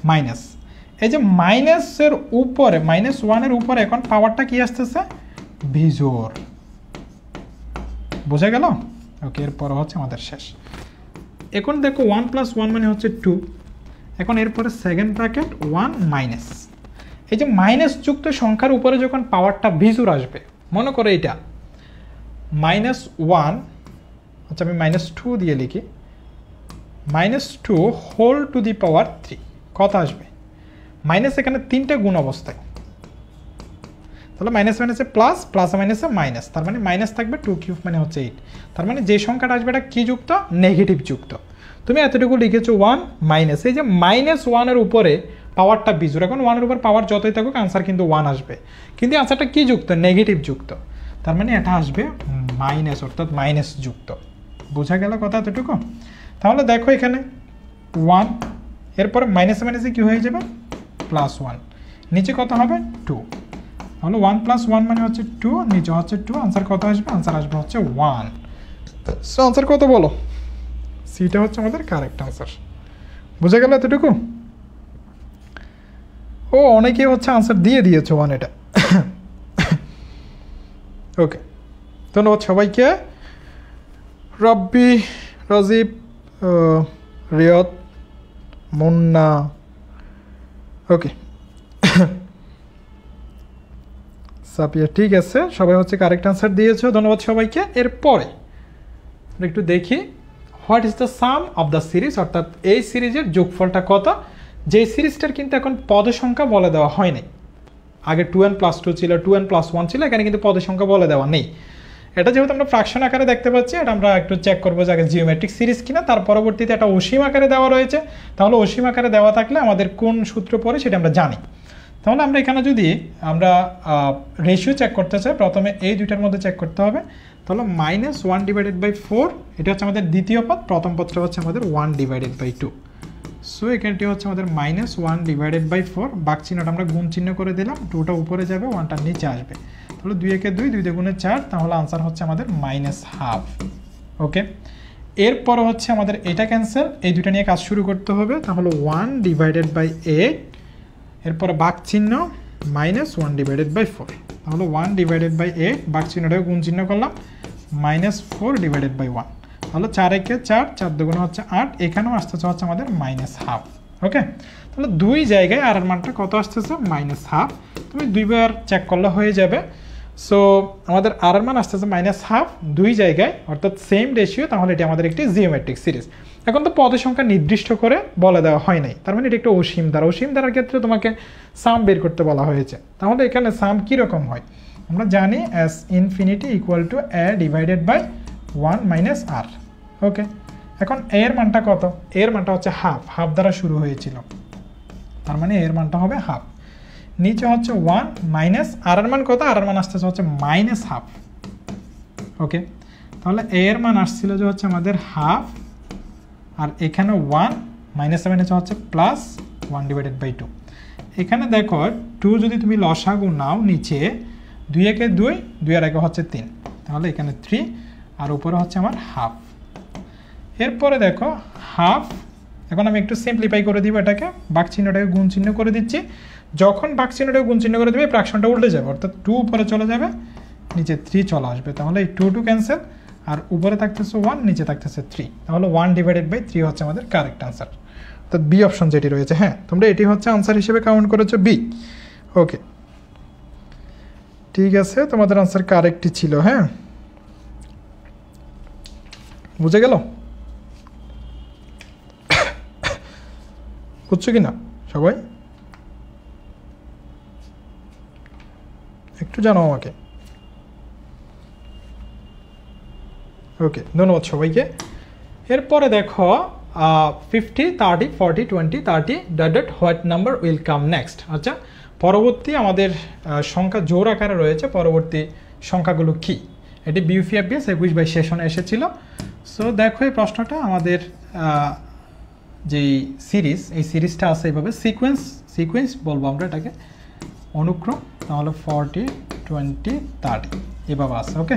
মাইনাস, এই যে মাইনাসের উপরে -1 এর উপরে এখন পাওয়ারটা কি আসতেছে? বিজোড়। বোঝা গেল? ওকে, এরপরে হচ্ছে আমাদের শেষ। এখন দেখো 1 + 1 মানে হচ্ছে 2। এখন এরপরে সেকেন্ড ব্র্যাকেট 1 মাইনাস, এই যে মাইনাস যুক্ত সংখ্যার উপরে যখন পাওয়ারটা বিজোড় আসবে, মনে করো এটা -1, আচ্ছা আমি -2 দিয়ে লিখি, -2 হোল টু দি পাওয়ার 3 কত আসবে? মাইনাস এখানে 3টে গুণ অবস্থায়, তাহলে মাইনাসে প্লাস, প্লাসে মাইনাসে মাইনাস, তার মানে মাইনাস থাকবে 2³ মানে হচ্ছে 8। তার মানে যে সংখ্যাটা আসবে এটা কি যুক্ত? নেগেটিভ যুক্ত। তুমি এতটুকু লিখেছো 1 মাইনাস, এই যে -1 এর উপরে পাওয়ারটা বিজোড়। এখন 1 এর উপর পাওয়ার যতই থাকুক আনসার কিন্তু 1 আসবে, কিন্তু আনসারটা কি যুক্ত? নেগেটিভ যুক্ত, তার মানে এটা আসবে মাইনাস, অর্থাৎ মাইনাস যুক্ত। বোঝা গেল কথা এতটুকু? তাহলে দেখো এখানে 1, এরপরে মাইনাসে মাইনাসে কী হয়ে যাবে? +1, নিচে কত হবে? 2। তাহলে 1 + 1 মানে হচ্ছে 2, নিচে হচ্ছে 2, আনসার কত আসবে? আনসার আসবে হচ্ছে 1। সো আনসার কত বলো? সিটা হচ্ছে আমাদের কারেক্ট আনসার। বুঝা গেল এতটুকু? ও অনেকেই হচ্ছে আনসার দিয়ে দিয়েছে 1 এটা। ওকে, ধন্যবাদ সবাইকে। রব্বি, রাজীব, রিয়ত, মুন্না, ওকে, সাপিয়া, ঠিক আছে, সবাই হচ্ছে কারেক্ট আনসার দিয়েছো, ধন্যবাদ সবাইকে। এরপরে একটু দেখি what is the some of the series, অর্থাৎ এই সিরিজের যোগফলটা কত। যে সিরিজটার কিন্তু এখন পদের সংখ্যা বলে দেওয়া হয়নি। আগে 2n+2 ছিল, 2n+1 ছিল, এখানে কিন্তু পদের সংখ্যা বলে দেওয়া নেই। এটা যেহেতু আমরা ফ্র্যাকশন আকারে দেখতে পাচ্ছি, এটা আমরা একটু চেক করবো যে আগে জিওমেট্রিক সিরিজ কিনা। তার পরবর্তীতে এটা অসীম আকারে দেওয়া রয়েছে, তাহলে অসীম আকারে দেওয়া থাকলে আমাদের কোন সূত্র পড়ে সেটা আমরা জানি। তাহলে আমরা এখানে যদি আমরা রেশিও চেক করতে চাই, প্রথমে এই দুইটার মধ্যে চেক করতে হবে। তাহলে -1/4, এটা হচ্ছে আমাদের দ্বিতীয় পদ, প্রথম পদটা হচ্ছে আমাদের 1/2। সো এখানটি হচ্ছে আমাদের -1/4, বাক চিহ্নটা আমরা গুণ চিহ্ন করে দিলাম, 2টা উপরে যাবে, 1টা নিচে আসবে। তাহলে 2 একে 2, 2 দ্বিগুণে 4, তাহলে আনসার হচ্ছে আমাদের -1/2। ওকে, এরপর হচ্ছে আমাদের এটা ক্যান্সেল, এই দুইটা নিয়ে কাজ শুরু করতে হবে। তাহলে 1/8, এরপরে বাক চিহ্ন -1/4, তাহলে 1/8, বাক চিহ্নটাকে গুণ চিহ্ন করলাম, -4/1, তাহলে 4 একে 4, 4 দুগুণে হচ্ছে 8, এখানেও আসতেছে হচ্ছে আমাদের -1/2। ওকে, তাহলে দুই জায়গায় আর এর মানটা কত আসতেছে? -1/2। তুমি দুইবার চেক করলে হয়ে যাবে। সো আমাদের আর এর মান আসতেছে -1/2 দুই জায়গায়, অর্থাৎ সেম রেশিও। তাহলে এটি আমাদের একটি জিওমেট্রিক সিরিজ। এখন তো পদের সংখ্যা নির্দিষ্ট করে বলে দেওয়া হয় নাই, তার মানে এটা একটা অসীম ধারা। অসীম ধারার ক্ষেত্রে তোমাকে সাম বের করতে বলা হয়েছে। তাহলে এখানে সাম কীরকম হয়? আমরা জানি s ∞ = a/1 - r। ওকে, এখন এর মানটা কত? এর মানটা হচ্ছে হাফ দ্বারা শুরু হয়েছিল, তার মানে এর মানটা হবে হাফ। নিচে হচ্ছে 1 মাইনাস আর এর মান কত? আর এর মান আসতেছে হচ্ছে -1/2। ওকে, তাহলে এর মান আসছিল যে হচ্ছে আমাদের হাফ, আর এখানে 1 মাইনাস হচ্ছে +1/2। এখানে দেখো 2 যদি তুমি লসাগু নাও, নিচে 2 একে 2, 2 আর 1 হচ্ছে 3, তাহলে এখানে 3, আর উপরে হচ্ছে আমার হাফ। এরপরে দেখো হাফ, এখন আমি একটু সিম্পলিফাই করে দিব এটাকে, বাক চিহ্নটাকে গুণ চিহ্ন করে দিচ্ছি। যখন বাক চিহ্নটাকে গুণ চিহ্ন করে দেবে, ফ্র্যাকশনটা উল্টে যাবে, অর্থাৎ 2 উপরে চলে যাবে, নিচে 3 চলে আসবে। তাহলে এই 2 ক্যান্সেল, আর উপরে থাকতেছে 1, নিচে থাকতেছে 3, তাহলে 1/3 হচ্ছে আমাদের কারেক্ট আনসার, অর্থাৎ বি অপশন যেটি রয়েছে। হ্যাঁ, তোমরা এটি হচ্ছে আনসার হিসেবে কাউন্ট করেছো বি। ওকে, ঠিক আছে, তোমাদের আনসার কারেক্টই ছিল। হ্যাঁ, বুঝে গেল? বুঝছো কি না সবাই? একটু জানাও আমাকে। ওকে, ধন্যবাদ সবাইকে। এরপরে দেখো 50, 30, 40, 20, 30 ... what number will come next. আচ্ছা, পরবর্তী আমাদের সংখ্যা জোড় আকারে রয়েছে, পরবর্তী সংখ্যাগুলো কি? এটি বিউপি এফবিএস 21/22 সেশনে এসেছিল। সো দেখো এই প্রশ্নটা আমাদের যেই সিরিজ, এই সিরিজটা আছে এইভাবে, সিকোয়েন্স বলবো আমরা এটাকে, অনুক্রম। তাহলে 40, 20, 30 এভাবে আছে। ওকে,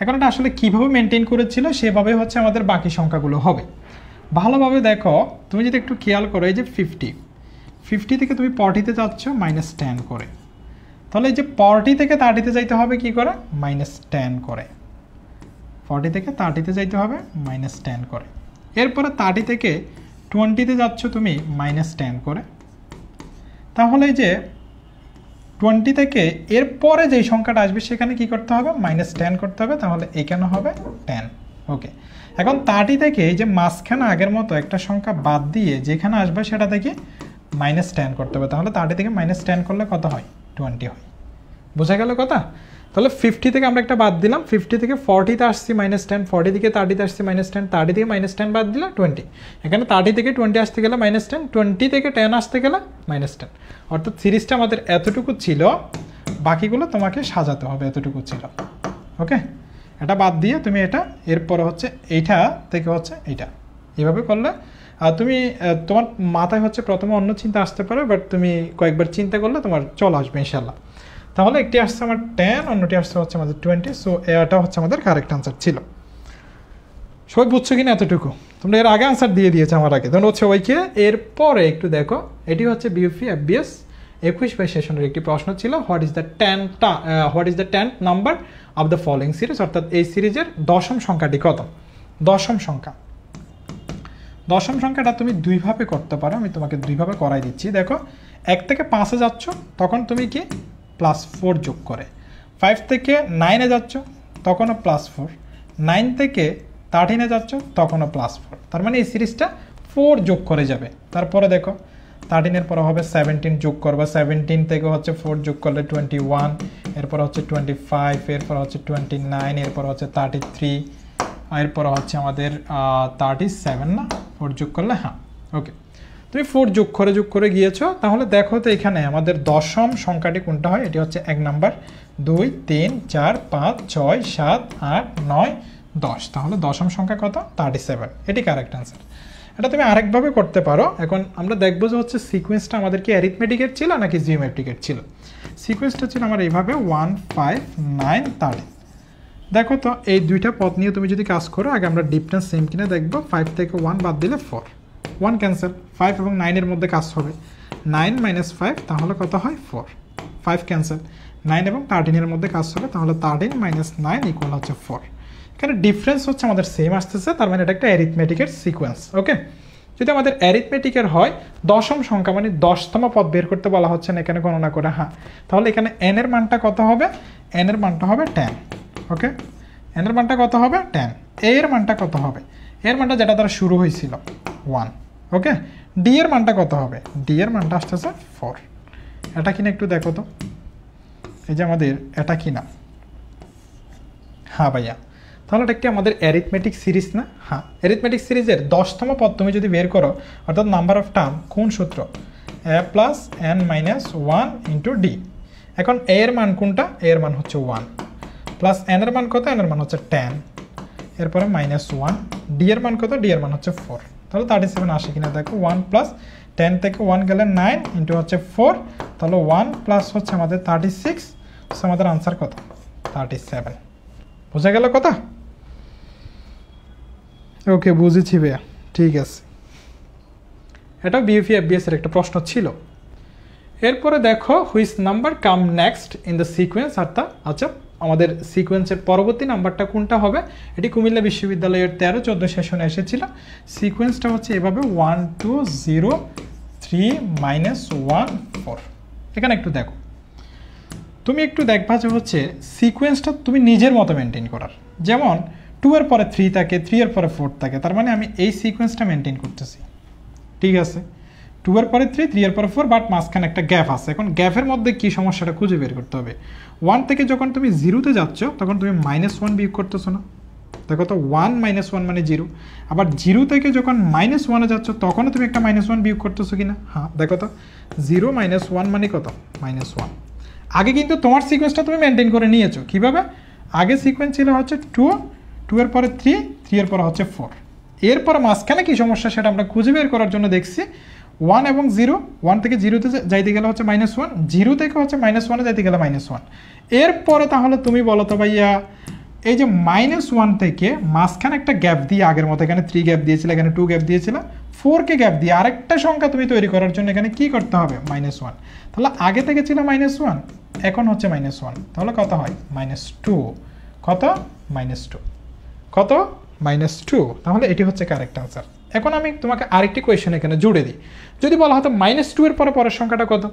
এখন এটা আসলে কীভাবে মেনটেন করেছিল সেভাবে হচ্ছে আমাদের বাকি সংখ্যাগুলো হবে। ভালোভাবে দেখো, তুমি যদি একটু খেয়াল করো, এই যে 50 থেকে তুমি 40-তে যাচ্ছ -10 করে, তাহলে এই যে 40 থেকে 30-তে যাইতে হবে কি করে? -10 করে। 40 থেকে 30-তে যাইতে হবে -10 করে। এরপরে 30 থেকে 20-তে যাচ্ছ তুমি -10 করে। তাহলে যে 20 থেকে এরপরে যেই সংখ্যাটা আসবে সেখানে কি করতে হবে? -10 করতে হবে, তাহলে এখানে হবে 10। ওকে, এখন 30 থেকে এই যে মাঝখানে আগের মতো একটা সংখ্যা বাদ দিয়ে যেখানে আসবে সেটা থেকে -10 করতে হবে। তাহলে 30 থেকে -10 করলে কত হয়? 20 হয়। বোঝা গেল কথা? তাহলে 50 থেকে আমরা একটা বাদ দিলাম, 50 থেকে 40-তে আসছি -10, 40 থেকে 30-তে আসছি -10, 30 থেকে -10 বাদ দিলে 20, এখানে 30 থেকে 20 আসতে গেলে -10, 20 থেকে 10 আসতে গেলে -10। অর্থাৎ সিরিজটা আমাদের এতটুকু ছিল, বাকিগুলো তোমাকে সাজাতে হবে, এতটুকু ছিল। ওকে, এটা বাদ দিয়ে তুমি এটা, এরপরে হচ্ছে এইটা থেকে হচ্ছে এইটা, এইভাবে করলে তুমি তোমার মাথায় হচ্ছে প্রথমে অন্য চিন্তা আসতে পারে, বাট তুমি কয়েকবার চিন্তা করলে তোমার চলে আসবে ইনশাল্লাহ। তাহলে একটি আসছে আমার 10, অন্যটি আসছে হচ্ছে আমাদের 20। সো এটা হচ্ছে আমাদের কারেক্ট আনসার ছিল। সবাই বুঝছো কিনা এতটুকু? তোমরা এর আগে আনসার দিয়ে দিয়েছে আমার আগে, ধন্যবাদ সবাইকে। এরপরে একটু দেখো, এটি হচ্ছে বিউপি FBS 21 সেশনের একটি প্রশ্ন ছিল, what is the 10th number of the following series, অর্থাৎ এই সিরিজের দশম সংখ্যাটি কত? দশম সংখ্যাটা তুমি দুইভাবে করতে পারো, আমি তোমাকে দুইভাবে করাই দিচ্ছি। দেখো, 1 থেকে 5-এ যাচ্ছ, তখন তুমি কি +4 যোগ করে, 5 থেকে 9-এ যাচ্ছ তখনও +4, 9 থেকে 13-এ যাচ্ছ তখনও +4। তার মানে এই সিরিজটা 4 যোগ করে যাবে। তারপরে দেখো 13-এর পরে হবে 17 যোগ করবা, 17 থেকে হচ্ছে 4 যোগ করলে 21, এরপর হচ্ছে 25, এরপর হচ্ছে 29, এরপর হচ্ছে 33, এরপর হচ্ছে আমাদের 37 না, 4 যোগ করলে, হ্যাঁ ওকে। তুমি 4 যোগ করে গিয়েছো, তাহলে দেখো তো এখানে আমাদের দশম সংখ্যাটি কোনটা হয়? এটি হচ্ছে 1 নাম্বার, 2, 3, 4, 5, 6, 7, 8, 9, 10। তাহলে দশম সংখ্যা কত? 37। এটি কারেক্ট আনসার। এটা তুমি আরেকভাবে করতে পারো। এখন আমরা দেখবো যে হচ্ছে সিকোয়েন্সটা আমাদের কি অ্যারিথমেটিকের ছিল নাকি জিওমেট্রিকের ছিল। সিকোয়েন্সটা ছিল আমার এইভাবে 1, 5, 9, 13। দেখো তো এই দুইটা পদ নিয়ে তুমি যদি কাজ করো, আগে আমরা ডিফারেন্স সেম কিনা দেখবো। 5 থেকে 1 বাদ দিলে 4, 1 ক্যান্সেল, 5 এবং 9-এর মধ্যে কাজ হবে, 9 - 5 তাহলে কত হয়? 4, 5 ক্যান্সেল, 9 এবং 13-এর মধ্যে কাজ হবে, তাহলে 13 - 9 ইকুয়াল হচ্ছে 4। এখানে ডিফারেন্স হচ্ছে আমাদের সেম আসতেছে, তার মানে এটা একটা অ্যারিথমেটিকের সিকোয়েন্স। ওকে, যদি আমাদের অ্যারিথমেটিকের হয় দশম সংখ্যা মানে 10তম পদ বের করতে বলা হচ্ছে না এখানে গণনা করে, হ্যাঁ, তাহলে এখানে n এর মানটা কত হবে? n এর মানটা হবে 10। ওকে, n এর মানটা কত হবে? 10। a এর মানটা কত হবে? এর মানটা যেটা দ্বারা শুরু হয়েছিল 1। ওকে, d এর মানটা কত হবে? d এর মানটা আসতেছে 4। এটা কিনা একটু দেখো তো, এই যে আমাদের এটা কিনা, হ্যাঁ ভাইয়া, তাহলে এটা একটি আমাদের অ্যারিথমেটিক সিরিজ না? হ্যাঁ, অ্যারিথমেটিক সিরিজের 10তম পদ তুমি যদি বের করো, অর্থাৎ নাম্বার অফ টার্ম, কোন সূত্র? a + n - 1 × d। এখন a এর মান কোনটা? a এর মান হচ্ছে 1, প্লাস n এর মান কত? n এর মান হচ্ছে 10, এরপরে -1, d এর মান কত? d এর মান হচ্ছে 4। তাহলে 37 আসে কিনা দেখো, 1 + 10 থেকে 1 গেলে 9 ইন্টু হচ্ছে 4, তাহলে 1 প্লাস হচ্ছে আমাদের 36, আমাদের আনসার কত? 37। বোঝা গেল কথা? ওকে, বুঝেছি ভাইয়া, ঠিক আছে। এটা বিউপি FBS এর একটা প্রশ্ন ছিল। এরপরে দেখো, which number come next in the sequence, অর্থাৎ আচ্ছা আমাদের সিকোয়েন্সের পরবর্তী নাম্বারটা কোনটা হবে? এটি কুমিল্লা বিশ্ববিদ্যালয়ের 13-14 সেশনে এসেছিল। সিকোয়েন্সটা হচ্ছে এভাবে 1, 2, 0, 3, -1, 4। এখানে একটু দেখো, তুমি একটু দেখবা যে হচ্ছে সিকোয়েন্সটা তুমি নিজের মতো মেনটেন করার। যেমন 2 এর পরে 3 থাকে, 3 এর পরে 4 থাকে, তার মানে আমি এই সিকোয়েন্সটা মেনটেন করতেছি, ঠিক আছে? 2 এর পরে 3, 3 এর পরে 4, বাট মাঝখানে একটা গ্যাপ আছে। এখন গ্যাপের মধ্যে কি সমস্যাটা খুঁজে বের করতে হবে। 1 থেকে যখন তুমি 0-তে যাচ্ছ, তখন তুমি -1 বিয়োগ করতেছো না? দেখো তো, 1 - 1 মানে 0। আবার 0 থেকে যখন -1-এ যাচ্ছ, তখনও তুমি একটা -1 বিয়োগ করতেছো কিনা? হ্যাঁ, দেখো তো, 0 - 1 মানে কত? -1। আগে কিন্তু তোমার সিকোয়েন্সটা তুমি মেনটেন করে নিয়েছো। কিভাবে? আগে সিকোয়েন্স ছিল হচ্ছে 2, 2 এর পরে 3, 3 এর পরে হচ্ছে 4। এরপরে মাঝখানে কি সমস্যা সেটা আমরা খুঁজে বের করার জন্য দেখছি 1 এবং 0, 1 থেকে 0-তে যাইতে গেলে হচ্ছে -1, 0 থেকে হচ্ছে -1-এ যাইতে গেলে -1। এরপরে তাহলে তুমি বলো তো ভাইয়া, এই যে -1 থেকে মাঝখানে একটা গ্যাপ দিয়ে, আগের মতো এখানে 3 গ্যাপ দিয়েছিল, এখানে 2 গ্যাপ দিয়েছিল, 4কে গ্যাপ দিয়ে আরেকটা সংখ্যা তুমি তৈরি করার জন্য এখানে কি করতে হবে? -1। তাহলে আগে থেকে ছিল -1, এখন হচ্ছে -1, তাহলে কত হয়? -2। কত? -2। কত? -2। তাহলে এটি হচ্ছে কারেক্ট আনসার। এখন আমি তোমাকে আরেকটি কোয়েশ্চেন এখানে জুড়ে দিই। যদি বলা হতো -2 এর পরে পরের সংখ্যাটা কত,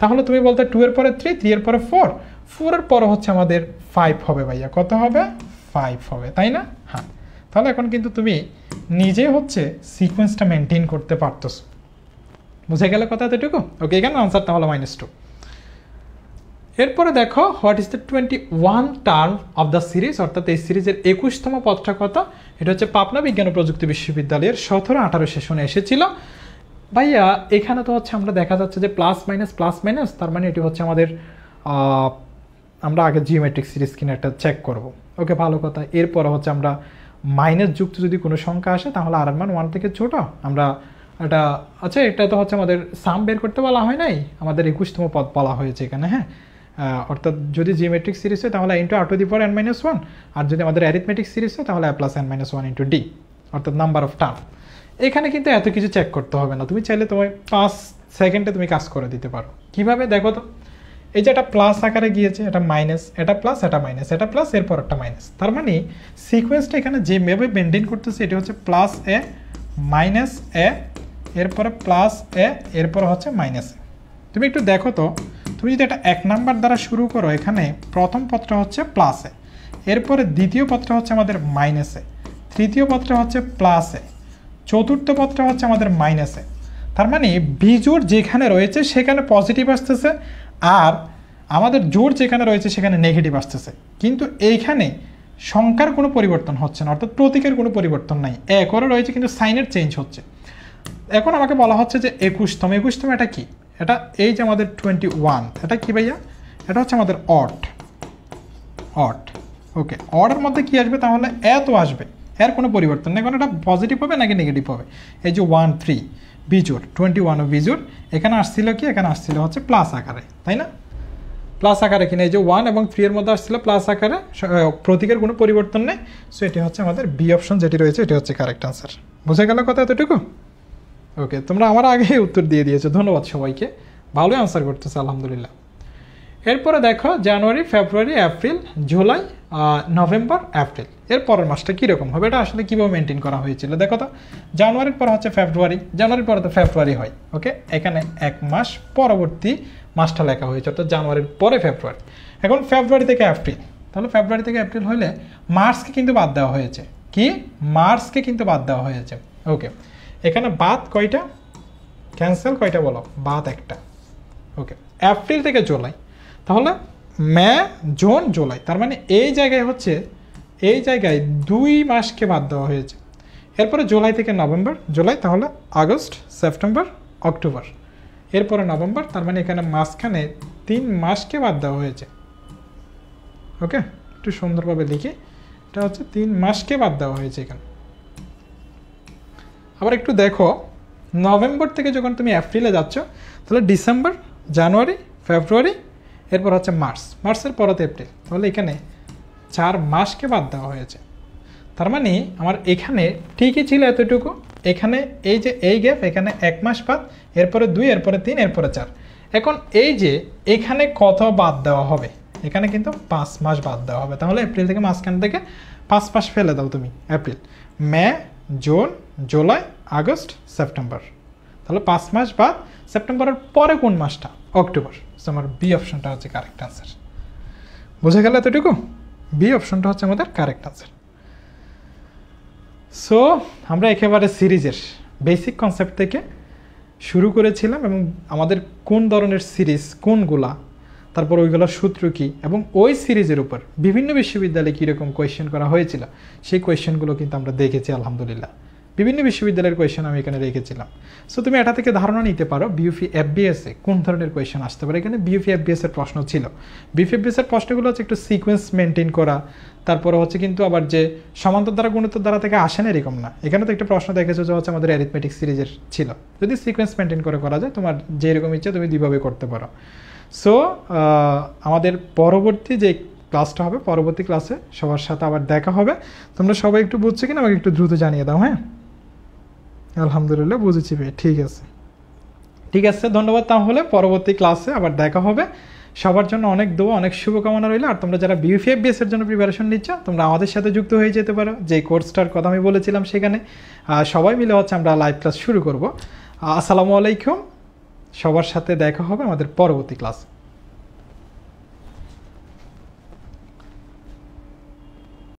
তাহলে তুমি বলতে 2 এর পরে 3, 3 এর পরে 4, 4 এর পরে হচ্ছে আমাদের 5 হবে ভাইয়া। কত হবে? 5 হবে, তাই না? হ্যাঁ, তাহলে এখন কিন্তু তুমি নিজে হচ্ছে সিকোয়েন্সটা মেনটেন করতে পারতেছো। বুঝে গেলে কথা এতটুকু? ওকে, এখানে আনসার তাহলে -2। এরপরে দেখো what is the 21 term of the series, অর্থাৎ এই সিরিজের 21তম পদটা কত? এটা হচ্ছে পাবনা বিজ্ঞান ও প্রযুক্তি বিশ্ববিদ্যালয়ের 17-18 সেশনে এসেছিল। ভাইয়া এখানে তো হচ্ছে আমরা দেখা যাচ্ছে যে প্লাস মাইনাস, তার মানে এটি হচ্ছে আমাদের আমরা আগে জিওমেট্রিক সিরিজ কিনে একটা চেক করব। ওকে, ভালো কথা। এরপরে হচ্ছে আমরা মাইনাস যুক্ত যদি কোনো সংখ্যা আসে তাহলে আর মান 1 থেকে ছোট, আমরা এটা আচ্ছা এটা তো হচ্ছে আমাদের সাম বের করতে বলা হয় নাই, আমাদের 21তম পদ বলা হয়েছে এখানে। হ্যাঁ, অর্থাৎ যদি জিওমেট্রিক সিরিজ হয় তাহলে into R to the power n-1, আর যদি আমাদের অ্যারিথমেটিক সিরিজ হয় তাহলে a plus n-1 into D, অর্থাৎ নাম্বার অফ টার্ম। এখানে কিন্তু এত কিছু চেক করতে হবে না, তুমি চাইলে তোমার 5 সেকেন্ডে তুমি কাজ করে দিতে পারো। কিভাবে দেখো তো, এই যে এটা প্লাস আকারে গিয়েছে, এটা মাইনাস, এটা প্লাস, এটা মাইনাস, এটা প্লাস, এরপর একটা মাইনাস। তার মানে সিকোয়েন্সটা এখানে যেভাবে মেনটেন করতেছে এটি হচ্ছে প্লাস এ মাইনাস এ, এরপরে প্লাস এ, এরপর হচ্ছে মাইনাস এ। তুমি একটু দেখো তো, তুমি যদি এটা 1 নাম্বার দ্বারা শুরু করো, এখানে প্রথম পদটা হচ্ছে প্লাস এ, এরপরে দ্বিতীয় পদটা হচ্ছে আমাদের মাইনাস এ, তৃতীয় পদটা হচ্ছে প্লাস এ, চতুর্থ পদটা হচ্ছে আমাদের মাইনাস এ। তার মানে বিজোড় যেখানে রয়েছে সেখানে পজিটিভ আসতেছে, আর আমাদের জোড় যেখানে রয়েছে সেখানে নেগেটিভ আসতেছে। কিন্তু এইখানে সংখ্যার কোনো পরিবর্তন হচ্ছে না, অর্থাৎ প্রতীকের কোনো পরিবর্তন নাই, এ করে রয়েছে কিন্তু সাইনের চেঞ্জ হচ্ছে। এখন আমাকে বলা হচ্ছে যে 21তম এটা কি? এটা এই যে আমাদের 21, এটা কি ভাইয়া? এটা হচ্ছে আমাদের অড। ওকে, অডের মধ্যে কি আসবে? তাহলে এ তো আসবে, এর কোনো পরিবর্তন নেই, কারণ এটা পজিটিভ হবে নাকি নেগেটিভ হবে। এই যে 1 3 বিজোড়, 21 ও বিজোড়, এখানে আসছিল কি? এখানে আসছিল হচ্ছে প্লাস আকারে, তাই না? প্লাস আকারে কিনা এই যে 1 এবং 3 এর মধ্যে আসছিল প্লাস আকারে, প্রতীকের কোনো পরিবর্তন নেই। সো এটি হচ্ছে আমাদের বি অপশন যেটি রয়েছে, এটি হচ্ছে কারেক্ট আনসার। বোঝা গেল কথা এতটুকু? ওকে, তোমরা আমার আগেই উত্তর দিয়ে দিয়েছো, ধন্যবাদ সবাইকে, ভালোই আনসার করতেছে আলহামদুলিল্লাহ। এরপরে দেখো জানুয়ারি, ফেব্রুয়ারি, এপ্রিল, জুলাই, নভেম্বর, এপ্রিল, এর পরের মাসটা কীরকম হবে, এটা আসলে কীভাবে মেনটেন করা হয়েছিল দেখো তো। জানুয়ারির পর হচ্ছে ফেব্রুয়ারি, জানুয়ারির পরে তো ফেব্রুয়ারি হয়। ওকে, এখানে 1 মাস পরবর্তী মাসটা লেখা হয়েছে, অর্থাৎ জানুয়ারির পরে ফেব্রুয়ারি। এখন ফেব্রুয়ারি থেকে এপ্রিল, তাহলে ফেব্রুয়ারি থেকে এপ্রিল হলে মার্চকে কিন্তু বাদ দেওয়া হয়েছে। কি? মার্চকে কিন্তু বাদ দেওয়া হয়েছে। ওকে, এখানে বাদ কয়টা? ক্যান্সেল কয়টা বলো? বাদ একটা। ওকে, এপ্রিল থেকে জুলাই, তাহলে মে, জুন, জুলাই, তার মানে এই জায়গায় হচ্ছে, এই জায়গায় 2 মাসকে বাদ দেওয়া হয়েছে। এরপরে জুলাই থেকে নভেম্বর, জুলাই, তাহলে আগস্ট, সেপ্টেম্বর, অক্টোবর, এরপরে নভেম্বর, তার মানে এখানে মাঝখানে 3 মাসকে বাদ দেওয়া হয়েছে। ওকে, একটু সুন্দরভাবে লিখি, এটা হচ্ছে 3 মাসকে বাদ দেওয়া হয়েছে এখানে। আবার একটু দেখো, নভেম্বর থেকে যখন তুমি এপ্রিলে যাচ্ছ, তাহলে ডিসেম্বর, জানুয়ারি, ফেব্রুয়ারি, এরপর হচ্ছে মার্চ, মার্চের পরতে এপ্রিল, তাহলে এখানে 4 মাসকে বাদ দেওয়া হয়েছে। তার মানে আমার এখানে ঠিকই ছিল এতটুকু, এখানে এই যে এই গ্যাপ, এখানে 1 মাস বাদ, এরপরে 2, এরপরে 3, এরপরে 4। এখন এই যে এখানে কত বাদ দেওয়া হবে? এখানে কিন্তু 5 মাস বাদ দেওয়া হবে। তাহলে এপ্রিল থেকে মাঝখান থেকে 5 মাস ফেলে দাও তুমি। এপ্রিল, মে, জুন, জুলাই, আগস্ট, সেপ্টেম্বর, তাহলে 5 মাস বাদ। সেপ্টেম্বরের পরে কোন মাসটা? অক্টোবর। সো আমার বি অপশনটা হচ্ছে কারেক্ট আনসার। বোঝা গেল এতটুকু? বি অপশনটা হচ্ছে আমাদের কারেক্ট আনসার। সো আমরা একেবারে সিরিজের বেসিক কনসেপ্ট থেকে শুরু করেছিলাম, এবং আমাদের কোন ধরনের সিরিজ কোনগুলা, তারপর ওইগুলোর সূত্র কী, এবং ওই সিরিজের উপর বিভিন্ন বিশ্ববিদ্যালয়ে কীরকম কোয়েশ্চেন করা হয়েছিল সেই কোয়েশ্চেনগুলো কিন্তু আমরা দেখেছি আলহামদুলিল্লাহ। বিভিন্ন বিশ্ববিদ্যালয়ের কোয়েশ্চেন আমি এখানে রেখেছিলাম। সো তুমি এটা থেকে ধারণা নিতে পারো বিইউপি এফবিএসে কোন ধরনের কোয়েশ্চেন আসতে পারে। এখানে বিইউপি এফবিএসের প্রশ্ন ছিল। বিইউপি এফবিএসের প্রশ্নগুলো হচ্ছে একটু সিকোয়েন্স মেনটেন করা, তারপরে হচ্ছে কিন্তু আবার যে সমান্তর দ্বারা গুণিতর দ্বারা থেকে আসে না এরকম না। এখানে তো একটা প্রশ্ন দেখেছো যে হচ্ছে আমাদের অ্যারিথমেটিক সিরিজের ছিল। যদি সিকোয়েন্স মেনটেন করে করা যায়, তোমার যেরকম ইচ্ছে তুমি দুইভাবে করতে পারো। সো আমাদের পরবর্তী যে ক্লাসটা হবে, পরবর্তী ক্লাসে সবার সাথে আবার দেখা হবে। তোমরা সবাই একটু বুঝছো কিনা আমাকে একটু দ্রুত জানিয়ে দাও। হ্যাঁ, আলহামদুলিল্লাহ বুঝেছি ভাই, ঠিক আছে ঠিক আছে, ধন্যবাদ। তাহলে পরবর্তী ক্লাসে আবার দেখা হবে। সবার জন্য অনেক দোয়া, অনেক শুভকামনা রইল। আর তোমরা যারা বিইউপি এফবিএস এর জন্য প্রিপারেশন নিচ্ছ, তোমরা আমাদের সাথে যুক্ত হয়ে যেতে পারো। যে কোর্সটার কথা আমি বলেছিলাম সেখানে সবাই মিলে হচ্ছে আমরা লাইভ ক্লাস শুরু করব। আসসালামু আলাইকুম, সবার সাথে দেখা হবে আমাদের পরবর্তী ক্লাস।